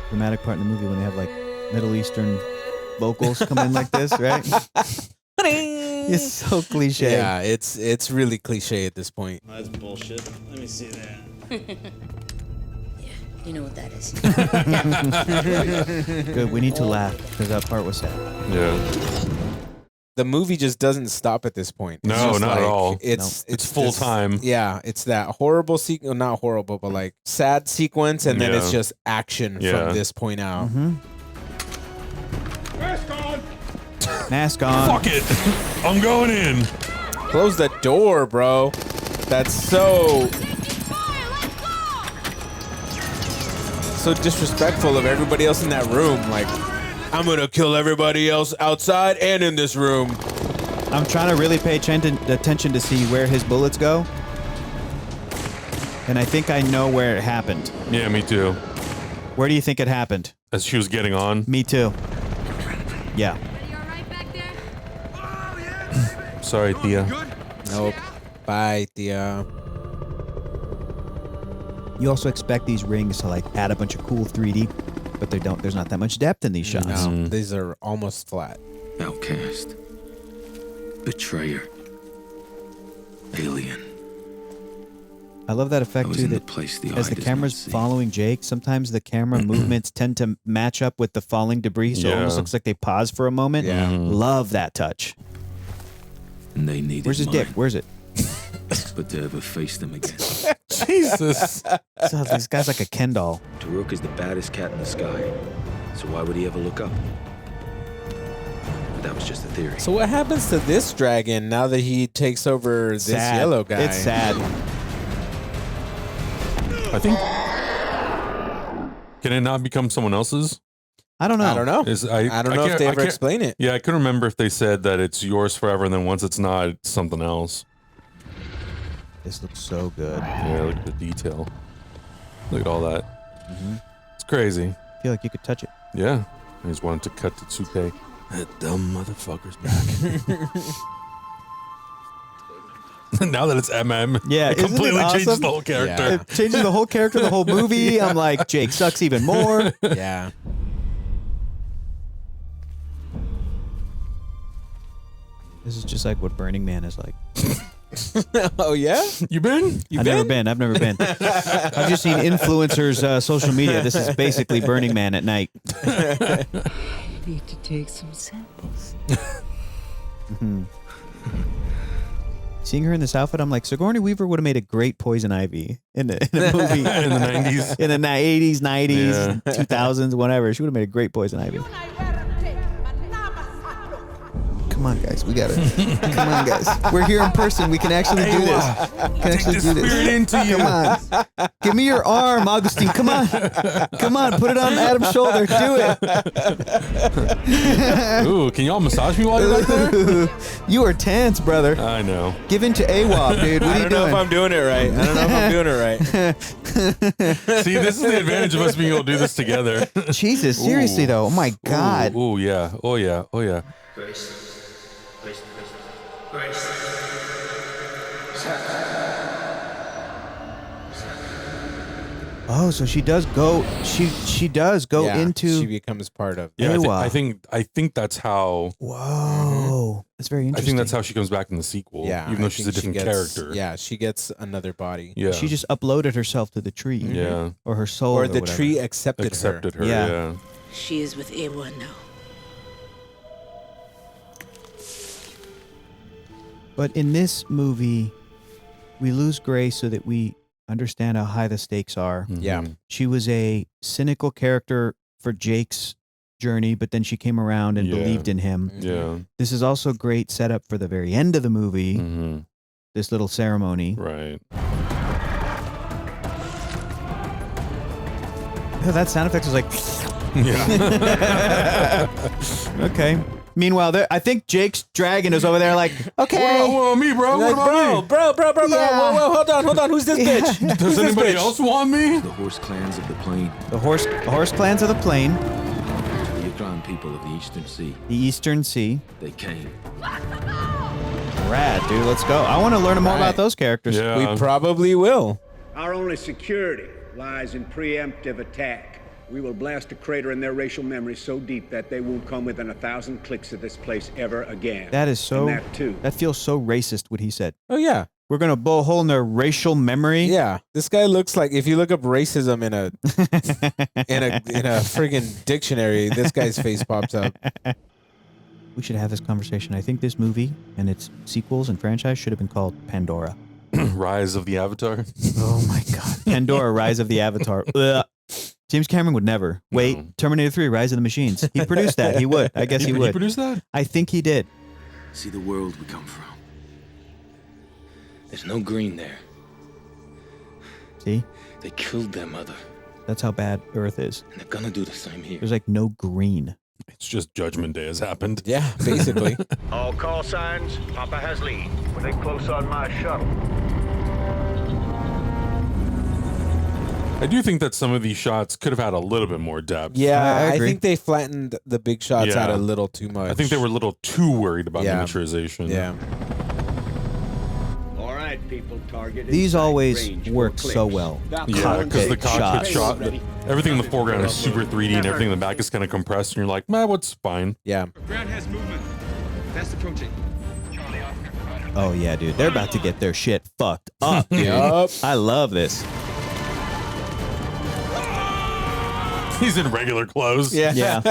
dramatic part in the movie when they have like Middle Eastern vocals come in like this, right? It's so cliche. Yeah, it's really cliche at this point. That's bullshit. Let me see that. You know what that is. Good. We need to laugh because that part was sad. Yeah. The movie just doesn't stop at this point. It's No, just not like, at all. It's full this- time. Yeah, it's that horrible sequence, not horrible, but like sad sequence, and then it's just action from this point out. Mask on. Fuck it. I'm going in. Close the door, bro. That's so disrespectful of everybody else in that room. Like, I'm gonna kill everybody else outside and in this room. I'm trying to really pay attention to see where his bullets go. And I think I know where it happened. Yeah, me too. Where do you think it happened? As she was getting on. Me too. Yeah. Sorry, Thea. Nope. Bye, Thea. You also expect these rings to like add a bunch of cool 3D, but they don't. There's not that much depth in these shots. No, these are almost flat. Outcast. Betrayer. Alien. I love that effect too. That as the camera's following Jake, sometimes the camera movements tend to match up with the falling debris, so it almost looks like they pause for a moment. Yeah. Love that touch. And they needed Where's his dick? Where's it? But to ever face them again. Jesus. So this guy's like a Ken doll. Taruk is the baddest cat in the sky. So why would he ever look up? But that was just a theory. So what happens to this dragon now that he takes over this Sad. yellow guy? It's sad. I think. Can it not become someone else's? I don't know. I don't know. I don't know if they ever can't- explain it. Yeah, I couldn't remember if they said that it's yours forever, and then once it's not, it's something else. This looks so good. Yeah, look at the detail. Look at all that. It's crazy. I feel like you could touch it. Yeah. I just wanted to cut Tsuke. That dumb motherfucker's back. Now that it's MM, Yeah, it isn't it completely changes awesome? the whole character. Yeah. It changes the whole character, the whole movie. I'm like, Jake sucks even more. Yeah. This is just like what Burning Man is like. Oh yeah, You been? I've never been. I've just seen influencers' social media. This is basically Burning Man at night. Need to take some samples. Seeing her in this outfit, I'm like, Sigourney Weaver would have made a great Poison Ivy in a movie In the 90s. in the 80s, 90s, Yeah. 2000s, whatever. She would have made a great Poison Ivy. Come on, guys. We got it. Come on, guys. We're here in person. We can actually do this. Come on. Give me your arm, Augustine. Come on. Come on. Put it on Adam's shoulder. Do it. Ooh, can y'all massage me while you're right there? You are tense, brother. I know. Give in to AWOP, dude. What are you doing? I don't know if I'm doing it right. See, this is the advantage of us being able to do this together. Jesus, seriously though. Oh my God. Oh yeah. Oh yeah. Oh yeah. Oh, so she does go. She does go into. She becomes part of. Yeah, I think that's how. Whoa, that's very interesting. I think that's how she comes back in the sequel. Yeah, even though she's a different character. Yeah, she gets another body. Yeah, she just uploaded herself to the tree. Yeah, or her soul, or the tree accepted her. Yeah. She is with Ewa now. But in this movie, we lose Grace so that we understand how high the stakes are. Yeah. She was a cynical character for Jake's journey, but then she came around and believed in him. Yeah. This is also great setup for the very end of the movie. This little ceremony. Right. Yeah, that sound effect was like... Yeah. Okay. Meanwhile, I think Jake's dragon is over there like, okay. What about me, bro? What about me? Bro. Whoa, hold on. Who's this bitch? Does anybody else want me? The horse clans of the plain. The horse clans of the plain. The Yukon people of the Eastern Sea. The Eastern Sea. They came. Rad, dude. Let's go. I want to learn more about those characters. Yeah. We probably will. Our only security lies in preemptive attack. We will blast a crater in their racial memory so deep that they won't come within 1,000 clicks of this place ever again. That is so... And that, too. That feels so racist, what he said. Oh, yeah. We're going to blow a hole in their racial memory? Yeah. This guy looks like... If you look up racism in a friggin' dictionary, this guy's face pops up. We should have this conversation. I think this movie and its sequels and franchise should have been called Pandora. Rise of the Avatar. Oh, my God. Pandora, Rise of the Avatar. Ugh. James Cameron would never. Wait, Terminator 3, Rise of the Machines. He produced that. He would. I guess he would. He produced that? I think he did. See the world we come from. There's no green there. See? They killed their mother. That's how bad Earth is. And they're gonna do the same here. There's like no green. It's just Judgment Day has happened. Yeah, basically. All call signs, Papa has lead. We're close on my shuttle. I do think that some of these shots could have had a little bit more depth. Yeah, I think they flattened the big shots out a little too much. I think they were a little too worried about miniaturization. Yeah. All right, people, target. These always work so well. Yeah, because the cockpit shot, everything in the foreground is super 3D and everything in the back is kind of compressed and you're like, man, what's fine? Yeah. Ground has movement. Fast approaching. Oh, yeah, dude. They're about to get their shit fucked up, dude. Yup. I love this. He's in regular clothes. Yeah.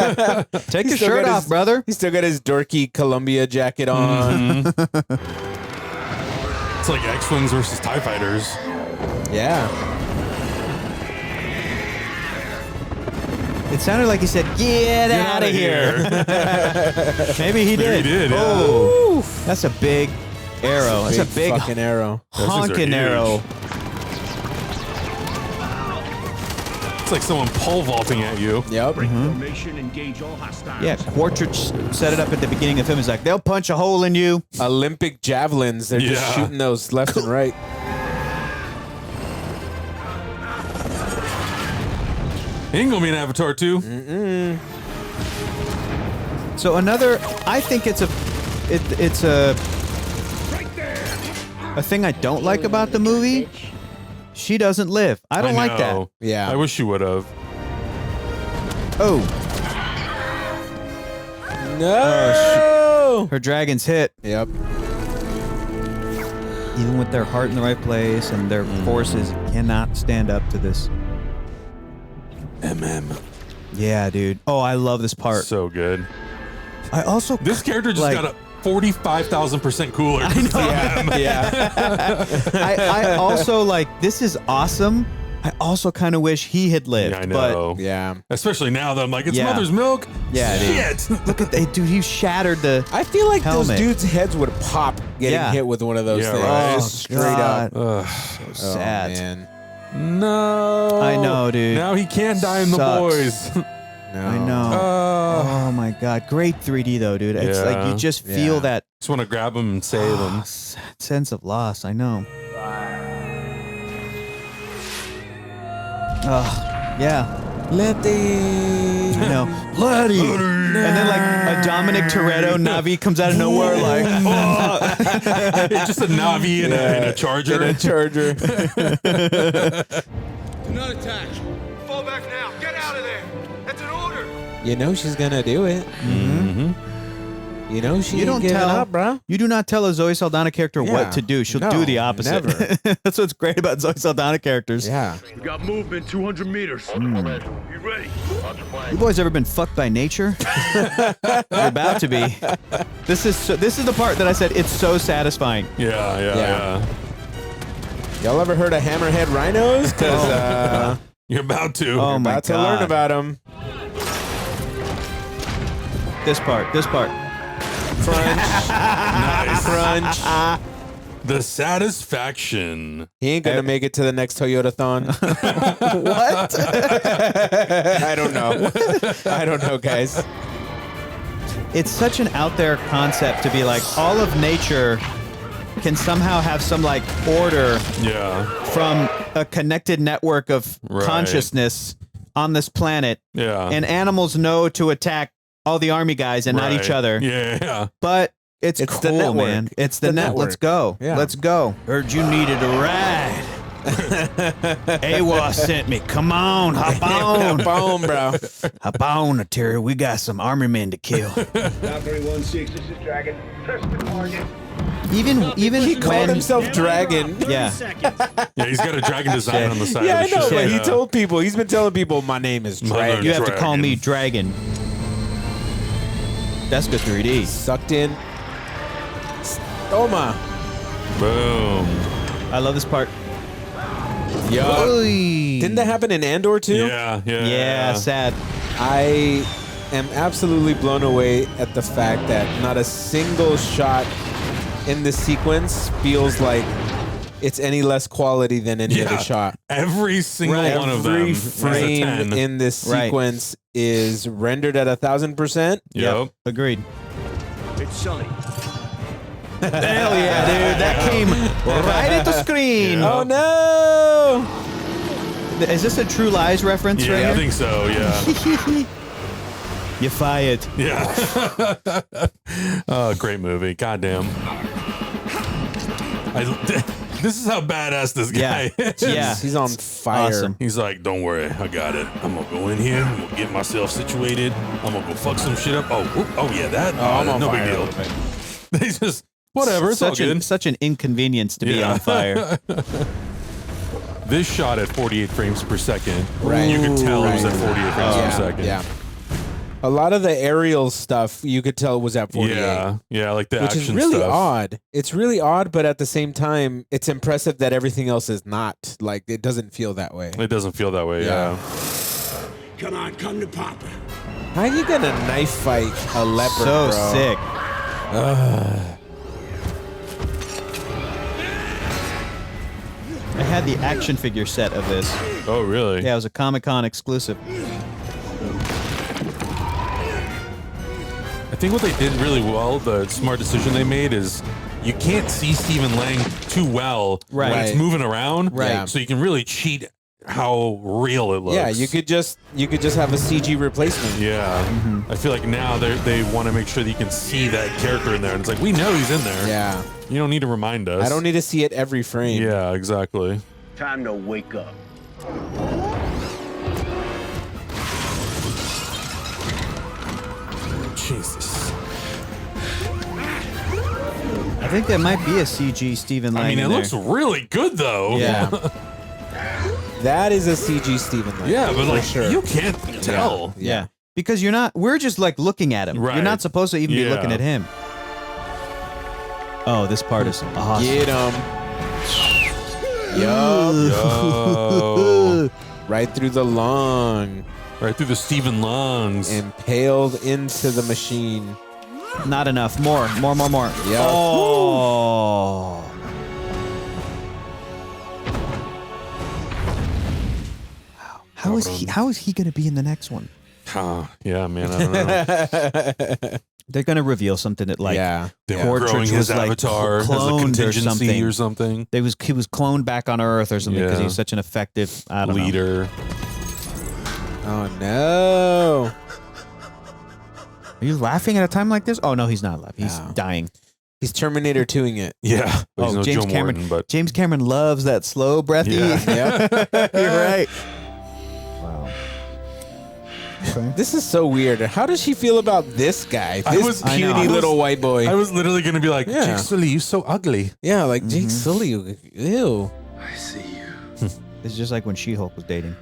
Take your shirt off, brother. He's still got his dorky Columbia jacket on. It's like X-Wings versus TIE Fighters. Yeah. It sounded like he said, get out of here. Maybe he did. He did, yeah. Oh, that's a big arrow. That's a big fucking arrow. honking arrow. It's like someone pole vaulting at you. Yep. Yeah, Quartrich set it up at the beginning of the film. He's like, they'll punch a hole in you. Olympic javelins. They're just shooting those left and right. He ain't gonna be an Avatar 2. So another, I think it's a thing I don't like about the movie. She doesn't live. I don't like that. Yeah. I wish she would have. Oh. No. Her dragon's hit. Yep. Even with their heart in the right place and their forces cannot stand up to this. Yeah, dude. Oh, I love this part. So good. I also this character just got a 45,000% cooler. I know. Yeah. I also like, this is awesome. I also kind of wish he had lived. Yeah, I know. But yeah. Especially now that I'm like, it's mother's milk. Yeah, shit. Look at that, dude. He shattered the. I feel like helmet. those dudes' heads would pop getting hit with one of those things. Right. Just straight up. So sad. Man. No. I know, dude. Now he can't die in the boys. No. I know. Oh my god, great 3D though, dude. It's like you just feel that. Just want to grab him and save him. Sense of loss. I know. Oh yeah. Letty. I know. Letty. And then like a Dominic Toretto Navi comes out of nowhere like just a Navi in a charger. In a charger. Do not attack. Fall back now. Get out of there. That's an order. You know she's gonna do it. Mm-hmm. You know she You don't ain't giving tell, up, bro. You do not tell a Zoe Saldana character what to do. She'll do the opposite. Never. That's what's great about Zoe Saldana characters. Yeah. We got movement 200 meters. You ready? You boys ever been fucked by nature? You're about to be. This is the part that I said it's so satisfying. Yeah. Y'all ever heard of hammerhead rhinos? Because you're about to. Oh my about to learn about them. This part. Crunch. Nice. Crunch. The satisfaction. He ain't gonna make it to the next Toyota-thon. What? I don't know. I don't know, guys. It's such an out there concept to be like all of nature can somehow have some like order from a connected network of consciousness on this planet. Yeah. And animals know to attack all the army guys and not each other. Yeah. But it's the cool, network. man. It's the net. network. Let's go. Yeah. Let's go. Heard you needed a ride. AWOS sent me. Come on, hop on. Hop on, bro. Hop on, Terry. We got some army men to kill. Valkyrie 1-6, this is Dragon. Test the target. Even he called himself Dragon. Yeah. Yeah, he's got a dragon design on the side Yeah, of I the know, ship. but he told people, he's been telling people, my name is Dragon. You have to call me Dragon. That's good 3D. Sucked in. Stoma. Boom. I love this part. Yo. Didn't that happen in Andor too? Yeah, sad. I am absolutely blown away at the fact that not a single shot in this sequence feels like it's any less quality than any other shot. Every single one of them. Every frame in this sequence is rendered at 1,000%. Yep. Agreed. It's Sully. Hell yeah, dude. That came right at the screen. Oh, no. Is this a True Lies reference right here? I think so, yeah. You fired. Yeah. Oh, great movie. Goddamn. This is how badass this guy is. Yeah. He's on fire. Awesome. He's like, don't worry, I got it. I'm gonna go in here, I'm gonna get myself situated, I'm gonna go fuck some shit up. Oh yeah, that. I'm on no fire. big deal. He's just whatever. It's all good. Such an inconvenience to be on fire. This shot at 48 frames per second, Right. you could tell it was at 48 frames per second. Yeah. A lot of the aerial stuff you could tell was at 48. Yeah, like the which action is really stuff. odd. It's really odd, but at the same time, it's impressive that everything else is not. Like, it doesn't feel that way. It doesn't feel that way, yeah. Come on, come to Papa. How are you gonna knife fight a leopard, So bro? sick. I had the action figure set of this. Oh, really? Yeah, it was a Comic-Con exclusive. I think what they did really well, the smart decision they made is you can't see Stephen Lang too well when it's moving around. Right. So you can really cheat how real it looks. Yeah, you could just have a CG replacement. Yeah. I feel like now they want to make sure that you can see that character in there. And it's like, we know he's in there. Yeah. You don't need to remind us. I don't need to see it every frame. Yeah, exactly. Time to wake up. Jesus. I think that might be a CG Stephen Lang. I mean, it in there. looks really good, though. Yeah. That is a CG Stephen Lang. Yeah, but for like, sure. you can't tell. Yeah. Because we're just like looking at him. Right. You're not supposed to even be looking at him. Oh, this part is awesome. Get him. Yup. Yo. Right through the lung. Right through the Stephen lungs. Impaled into the machine. Not enough. More. Yeah. Oh. How is he going to be in the next one? Yeah, man, I don't know. They're going to reveal something that they were growing his avatar as a contingency or something. He was cloned back on Earth or something because he's such an effective leader. Oh no! Are you laughing at a time like this? Oh no, he's not laughing. He's dying. He's Terminator 2-ing it. Yeah. Oh, James Cameron. Morton, but James Cameron loves that slow breathy. Yeah. You're right. Wow. Okay. This is so weird. How does she feel about this guy? This puny little white boy. I was literally going to be like, Jake Sully, you're so ugly. Yeah, like Jake Sully. Ew. I see you. This is just like when She-Hulk was dating.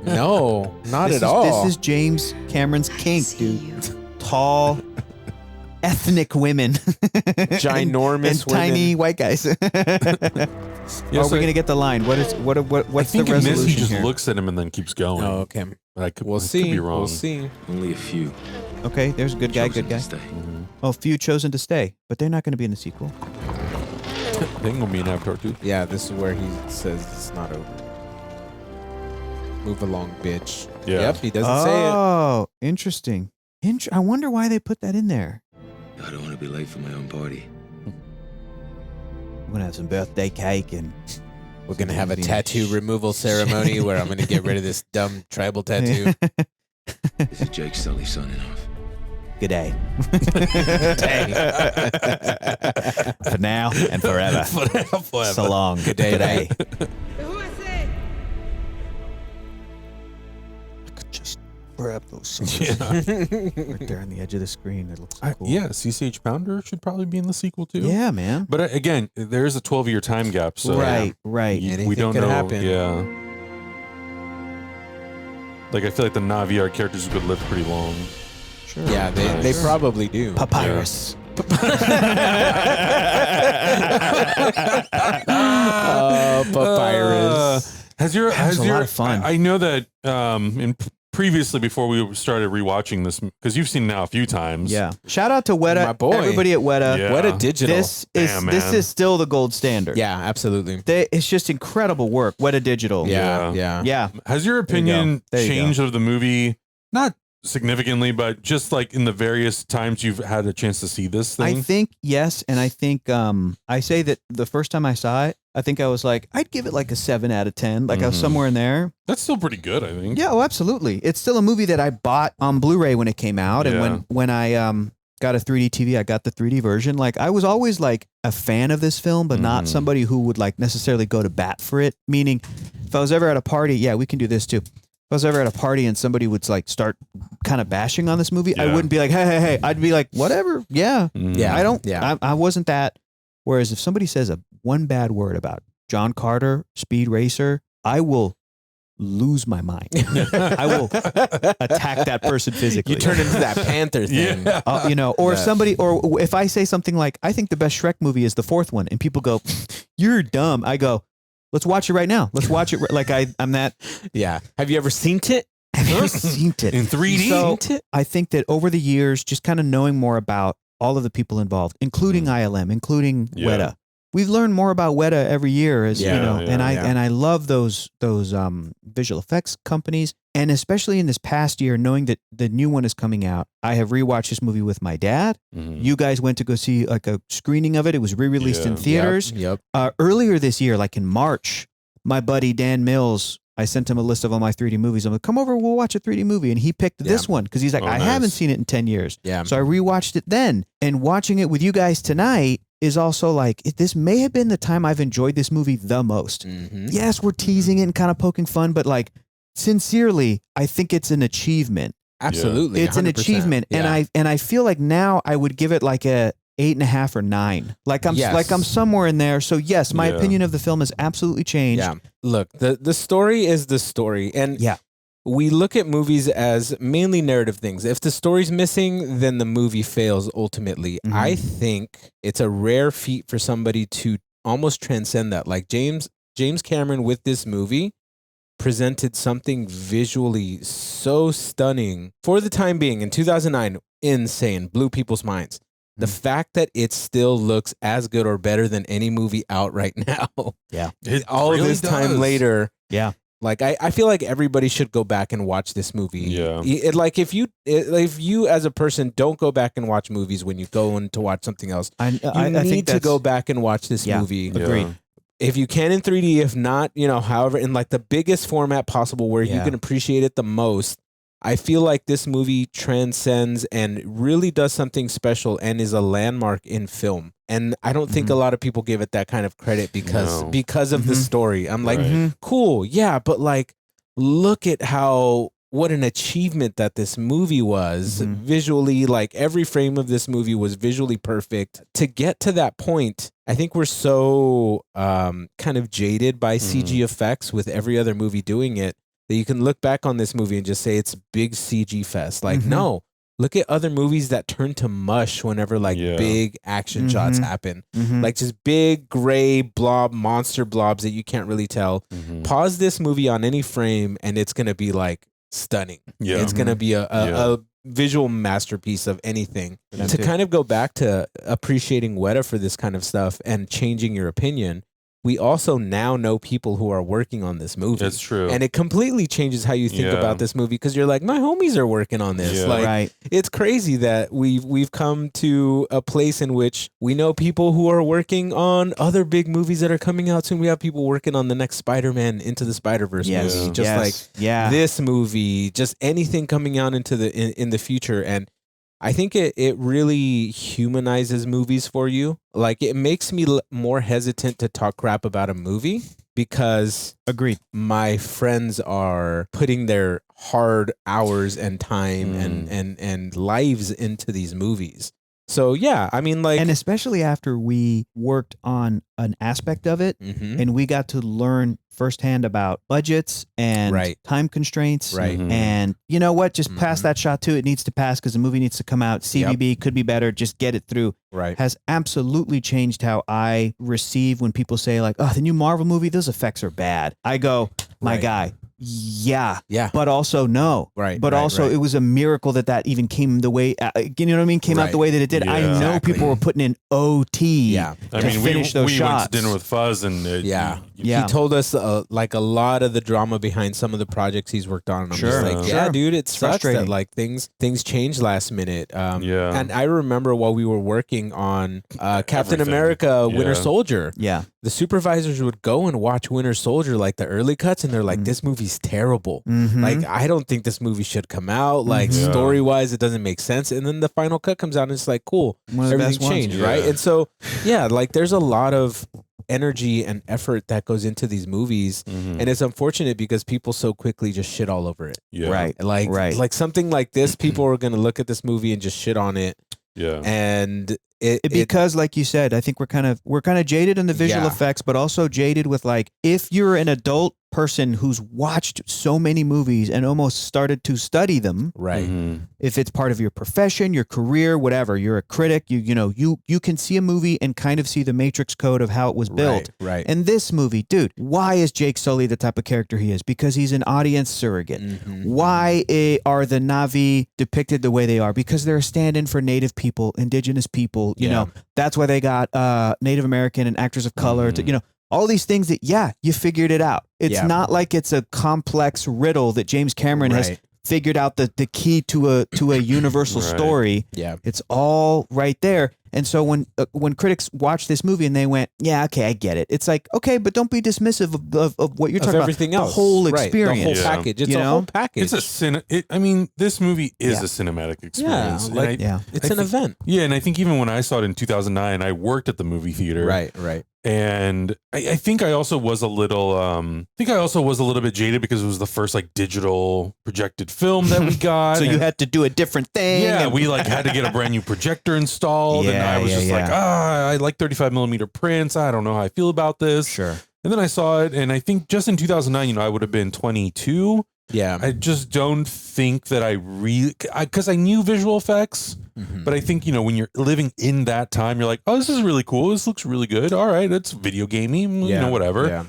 No, not at all. This is James Cameron's kink, dude. Tall, ethnic women. Ginormous and tiny white guys. Are we going to get the line? What's the resolution he just here? looks at him and then keeps going. Oh, okay. We'll see. Could be wrong. We'll see. Only a few. Okay, there's a good guy, good guy. Oh, few chosen to stay, but they're not going to be in the sequel. They ain't going to be in Avatar 2. Yeah, this is where he says it's not over. Move along, bitch. Yeah. Yep, he doesn't say it. Oh, interesting. I wonder why they put that in there. I don't want to be late for my own party. We're going to have some birthday cake and... We're going to have a tattoo removal ceremony where I'm going to get rid of this dumb tribal tattoo. This is Jake Sully signing off. Good day. For now and forever. Forever. So long. Good day. I could just grab those suckers. Right there on the edge of the screen. It looks so cool. Yeah, CCH Pounder should probably be in the sequel too. Yeah, man. But again, there is a 12-year time gap, so right. Anything we don't could know. happen. Yeah. Like I feel like the Navi characters could live pretty long. Sure. Yeah, they probably do. Papyrus. Papyrus. Has your a lot of fun. I know that previously before we started rewatching this, because you've seen it now a few times. Yeah. Shout out to Weta. My boy. Everybody at Weta. Yeah. Weta Digital. This is still the gold standard. Yeah, absolutely. It's just incredible work. Weta Digital. Yeah. Has your opinion There you go. changed of the movie? Not significantly, but just like in the various times you've had a chance to see this thing? I think yes, and I think I say that the first time I saw it, I think I was like, I'd give it like a 7 out of 10. Like I was somewhere in there. That's still pretty good, I think. Yeah, oh, absolutely. It's still a movie that I bought on Blu-ray when it came out, and when I got a 3D TV, I got the 3D version. Like I was always like a fan of this film, but not somebody who would like necessarily go to bat for it. Meaning, if I was ever at a party, we can do this too. If I was ever at a party and somebody would like start kind of bashing on this movie, I wouldn't be like, hey. I'd be like, whatever. Yeah. I wasn't that. Whereas if somebody says one bad word about John Carter, Speed Racer, I will lose my mind. I will attack that person physically. You turn into that Panther thing. Or if I say something like, I think the best Shrek movie is the 4th one, and people go, you're dumb. I go, let's watch it right now. Let's watch it. Like I'm that. Yeah. Have you ever seen it? Have you ever seen it? In 3D? So I think that over the years, just kind of knowing more about all of the people involved, including ILM, including Weta. We've learned more about Weta every year, and I love those visual effects companies, and especially in this past year, knowing that the new one is coming out. I have rewatched this movie with my dad. You guys went to go see like a screening of it. It was re-released in theaters. Yep. Earlier this year, like in March, my buddy Dan Mills, I sent him a list of all my 3D movies. I'm like, come over, we'll watch a 3D movie. And he picked this one because he's like, I haven't seen it in 10 years. Yeah. So I rewatched it then. And watching it with you guys tonight is also like, this may have been the time I've enjoyed this movie the most. Yes, we're teasing it and kind of poking fun, but like, sincerely, I think it's an achievement. Absolutely. It's 100%. An achievement. Yeah. And I feel like now I would give it like a 8.5 or 9. Like I'm somewhere in there. So yes, my opinion of the film has absolutely changed. Yeah. Look, the story is the story. And we look at movies as mainly narrative things. If the story's missing, then the movie fails ultimately. I think it's a rare feat for somebody to almost transcend that. Like James Cameron with this movie presented something visually so stunning for the time being in 2009. Insane, blew people's minds. The fact that it still looks as good or better than any movie out right now. Yeah. All really this time does. later. Yeah. Like I feel like everybody should go back and watch this movie. Yeah. Like if you as a person don't go back and watch movies when you go in to watch something else, I think need to that's- go back and watch this movie. Agreed. Yeah. If you can in 3D, if not, however, in like the biggest format possible where you Yeah. can appreciate it the most. I feel like this movie transcends and really does something special and is a landmark in film. And I don't think a lot of people give it that kind of credit because of the story. I'm like, cool, yeah, but like, look at what an achievement that this movie was visually. Like every frame of this movie was visually perfect. To get to that point, I think we're so kind of jaded by CG effects with every other movie doing it, that you can look back on this movie and just say it's big CG fest. Like, no, look at other movies that turn to mush whenever like big action shots happen. Like just big gray blob, monster blobs that you can't really tell. Pause this movie on any frame and it's going to be like stunning. Yeah. It's going to be a visual masterpiece of anything. To kind of go back to appreciating Weta for this kind of stuff and changing your opinion, we also now know people who are working on this movie. That's true. And it completely changes how you think about this movie because you're like, my homies are working on this. Yeah. Like, it's crazy that we've come to a place in which we know people who are working on other big movies that are coming out soon. We have people working on the next Spider-Man Into the Spider-Verse movie. Just like this movie, just anything coming out into in the future. And I think it really humanizes movies for you. Like it makes me more hesitant to talk crap about a movie because my friends are putting their hard hours and time and lives into these movies. So yeah, I mean like, and especially after we worked on an aspect of it and we got to learn firsthand about budgets and time constraints. And you know what? Just pass that shot too. It needs to pass because the movie needs to come out. CBB could be better. Just get it through. Has absolutely changed how I receive when people say like, oh, the new Marvel movie, those effects are bad. I go, my guy. Yeah. But also no. But also it was a miracle that even came the way, you know what I mean? Came out the way that it did. Yeah. I know people were putting in OT to finish those shots. Went to dinner with Fuzz and he told us like a lot of the drama behind some of the projects he's worked on. And I'm just like, yeah, dude, it sucks that like things change last minute. And I remember while we were working on Captain America Winter Soldier, the supervisors would go and watch Winter Soldier, like the early cuts, and they're like, this movie's terrible. Like, I don't think this movie should come out. Like, story-wise, it doesn't make sense. And then the final cut comes out and it's like, cool, everything changed, right? And so, yeah, like there's a lot of energy and effort that goes into these movies. And it's unfortunate because people so quickly just shit all over it. Like something like this, people are going to look at this movie and just shit on it. And because like you said, I think we're kind of jaded on the visual effects, but also jaded with like, if you're an adult person who's watched so many movies and almost started to study them, if it's part of your profession, your career, whatever, you're a critic, you can see a movie and kind of see the matrix code of how it was built. And this movie, dude, why is Jake Sully the type of character he is? Because he's an audience surrogate. Why are the Na'vi depicted the way they are? Because they're a stand-in for Native people, indigenous people. You know, that's why they got Native American and actors of color to, all these things that, you figured it out. It's not like it's a complex riddle that James Cameron has figured out the key to a universal story. It's all right there. And so when critics watch this movie and they went, okay, I get it. It's like, okay, but don't be dismissive of what you're talking about. Everything else. The whole experience. The whole package. It's a whole package. It's this movie is a cinematic experience. It's an event. Yeah, and I think even when I saw it in 2009, I worked at the movie theater. Right. And I think I also was a little bit jaded because it was the first like digital projected film that we got. So you had to do a different thing. Yeah, we like had to get a brand new projector installed. And I was just like, I like 35 millimeter prints. I don't know how I feel about this. Sure. And then I saw it, and I think just in 2009, I would have been 22. Yeah. I just don't think that because I knew visual effects, but I think, when you're living in that time, you're like, oh, this is really cool. This looks really good. All right, it's video gamey, whatever.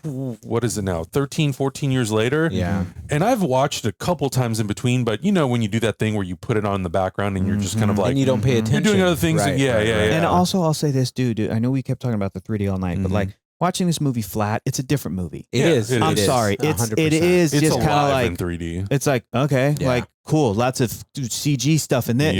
what is it now, 13, 14 years later. Yeah. And I've watched a couple times in between, but you know, when you do that thing where you put it on in the background and you're just kind of like, and you don't pay attention. You're doing other things. Right, yeah. And also, I'll say this, dude. I know we kept talking about the 3D all night, but like watching this movie flat, it's a different movie. It is. I'm sorry. It is It's just kind of like in 3D. It's like, okay, like cool, lots of CG stuff in there.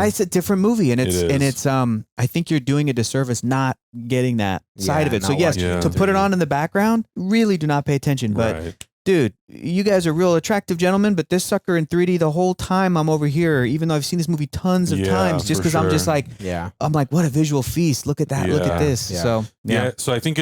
It's a different movie, and it's I think you're doing a disservice not getting that side of it. So yes, to put it on in the background, really do not pay attention. But dude, you guys are real attractive gentlemen, but this sucker in 3D the whole time I'm over here, even though I've seen this movie tons of times, just because I'm just like, I'm like, what a visual feast. Look at that. Look at this. So, So I think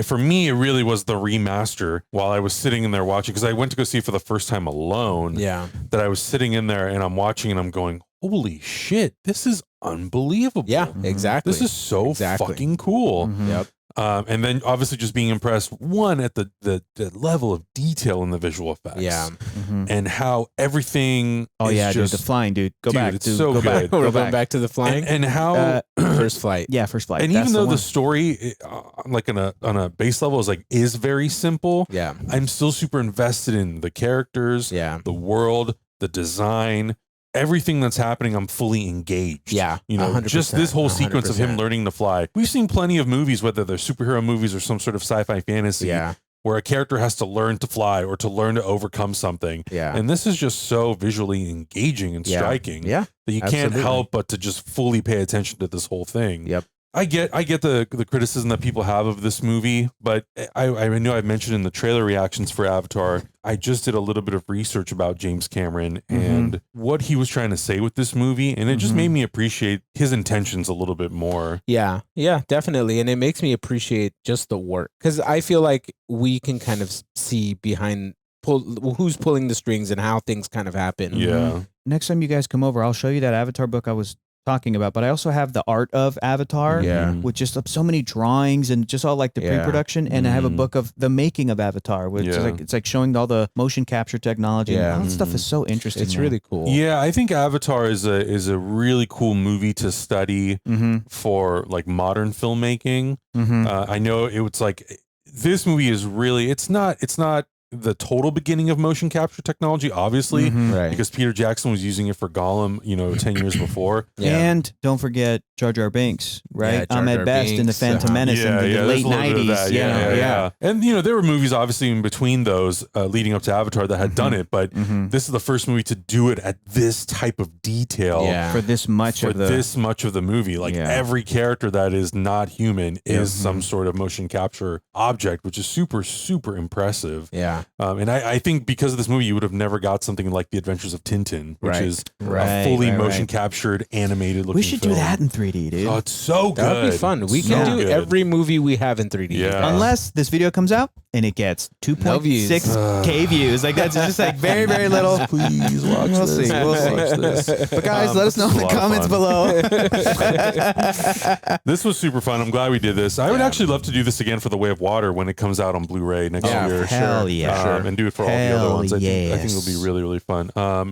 for me, it really was the remaster while I was sitting in there watching, because I went to go see it for the first time alone. Yeah. That I was sitting in there and I'm watching and I'm going, holy shit, this is unbelievable. Yeah, exactly. This is so fucking cool. Yep. And then obviously just being impressed, one, at the level of detail in the visual effects, and how everything. Oh is yeah, just, dude, the flying, dude. Go back. It's dude, so go good. Back. We're going back to the flying, and how First Flight. Yeah, First Flight. And even though the story, like on a base level, is very simple. Yeah, I'm still super invested in the characters. Yeah, the world, the design. Everything that's happening, I'm fully engaged. Yeah, you know, just this whole sequence of him 100%. learning to fly. We've seen plenty of movies, whether they're superhero movies or some sort of sci-fi fantasy, where a character has to learn to fly or to learn to overcome something. Yeah, and this is just so visually engaging and striking. Yeah, that you can't help but to just fully pay attention to this whole thing. Yep. I get the criticism that people have of this movie, but I know I've mentioned in the trailer reactions for Avatar, I just did a little bit of research about James Cameron and what he was trying to say with this movie, and it just made me appreciate his intentions a little bit more. Yeah, definitely. And it makes me appreciate just the work, because I feel like we can kind of see behind who's pulling the strings and how things kind of happen. Yeah. Next time you guys come over, I'll show you that Avatar book I was talking about, but I also have the art of Avatar, with just so many drawings and just all like the pre-production, and I have a book of the making of Avatar, which is like, it's like showing all the motion capture technology. And all that stuff is so interesting. It's really cool. Yeah, I think Avatar is a really cool movie to study for like modern filmmaking. I know it's like this movie is really it's not the total beginning of motion capture technology, obviously, because Peter Jackson was using it for Gollum, 10 years before. And don't forget Jar Jar Binks, right? Jar Ahmed Jar Best in the Binks, Phantom Menace in the late 90s. Yeah. And, there were movies obviously in between those leading up to Avatar that had done it, but this is the first movie to do it at this type of detail for this much of the movie. Like every character that is not human is some sort of motion capture object, which is super, super impressive. Yeah. And I think because of this movie, you would have never got something like The Adventures of Tintin, which is a fully motion captured, animated looking We should do that in 3D, dude. Oh, it's so good. That would be fun. We can do every movie we have in 3D. Yeah. Unless this video comes out and it gets 2.6K views. Like that's just like very, very little. Please watch this. We'll see. But guys, let us know in the comments below. This was super fun. I'm glad we did this. I would actually love to do this again for The Way of Water when it comes out on Blu-ray next year. Hell yeah. And do it for all the other ones. I think it'll be really, really fun.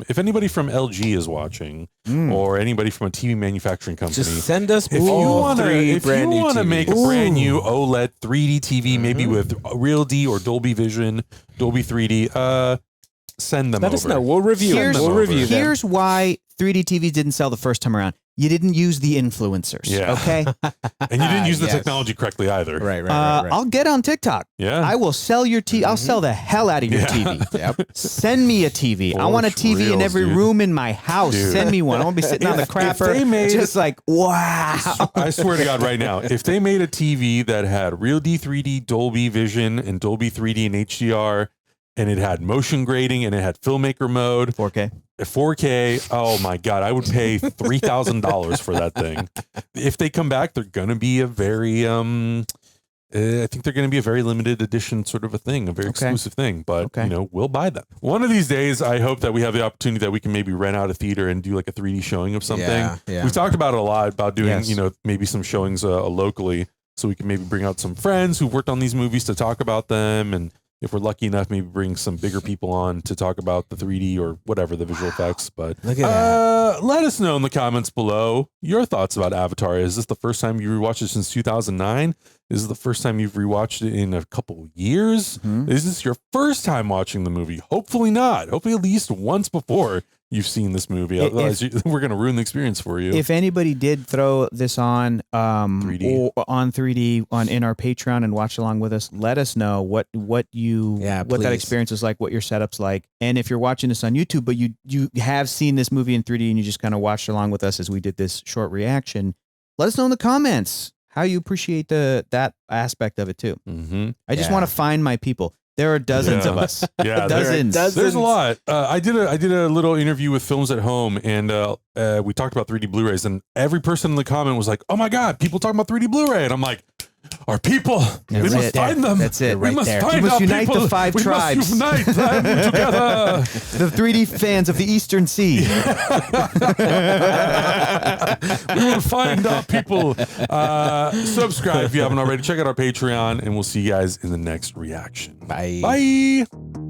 If anybody from LG is watching, or anybody from a TV manufacturing company, just send us if you want to make a brand new OLED 3D TV, maybe with Real D or Dolby Vision, Dolby 3D, send them Let over. us know. We'll review them. We'll review them. Here's why 3D TVs didn't sell the first time around. You didn't use the influencers, okay? And you didn't use the technology correctly either. Right. I'll get on TikTok. Yeah. I will sell your TV. I'll sell the hell out of your TV. Send me a TV. I want a TV in every room in my house. Send me one. I won't be sitting on the crapper just like, wow. I swear to God right now, if they made a TV that had Real D 3D, Dolby Vision, and Dolby 3D and HDR, and it had motion grading, and it had filmmaker mode, 4K, oh my God, I would pay $3,000 for that thing. If they come back, they're going to be a very, I think they're going to be a very limited edition sort of a thing, a very exclusive thing, but we'll buy them. One of these days, I hope that we have the opportunity that we can maybe rent out a theater and do like a 3D showing of something. Yeah. We've talked about it a lot, about doing, maybe some showings locally, so we can maybe bring out some friends who've worked on these movies to talk about them and if we're lucky enough, maybe bring some bigger people on to talk about the 3D or whatever the visual effects. But look at that. Let us know in the comments below your thoughts about Avatar. Is this the first time you rewatched it since 2009? Is this the first time you've rewatched it in a couple years? Is this your first time watching the movie? Hopefully not. Hopefully at least once before you've seen this movie. Otherwise, we're going to ruin the experience for you. If anybody did throw this on 3D. or on 3D in our Patreon and watch along with us, let us know what that experience is like, what your setup's like. And if you're watching this on YouTube, but you have seen this movie in 3D and you just kind of watched along with us as we did this short reaction, let us know in the comments how you appreciate that aspect of it too. I just want to find my people. There are dozens of us. Yeah, dozens. There's a lot. I did a little interview with Films at Home, and we talked about 3D Blu-rays, and every person in the comment was like, "Oh my God, people talking about 3D Blu-ray," and I'm like, "Our people, we must find them. That's it. We must find we must our unite people. the 5 tribes. We must unite them together. The 3D fans of the Eastern Sea. We will find our people. Subscribe if you haven't already. Check out our Patreon, and we'll see you guys in the next reaction. Bye. Bye.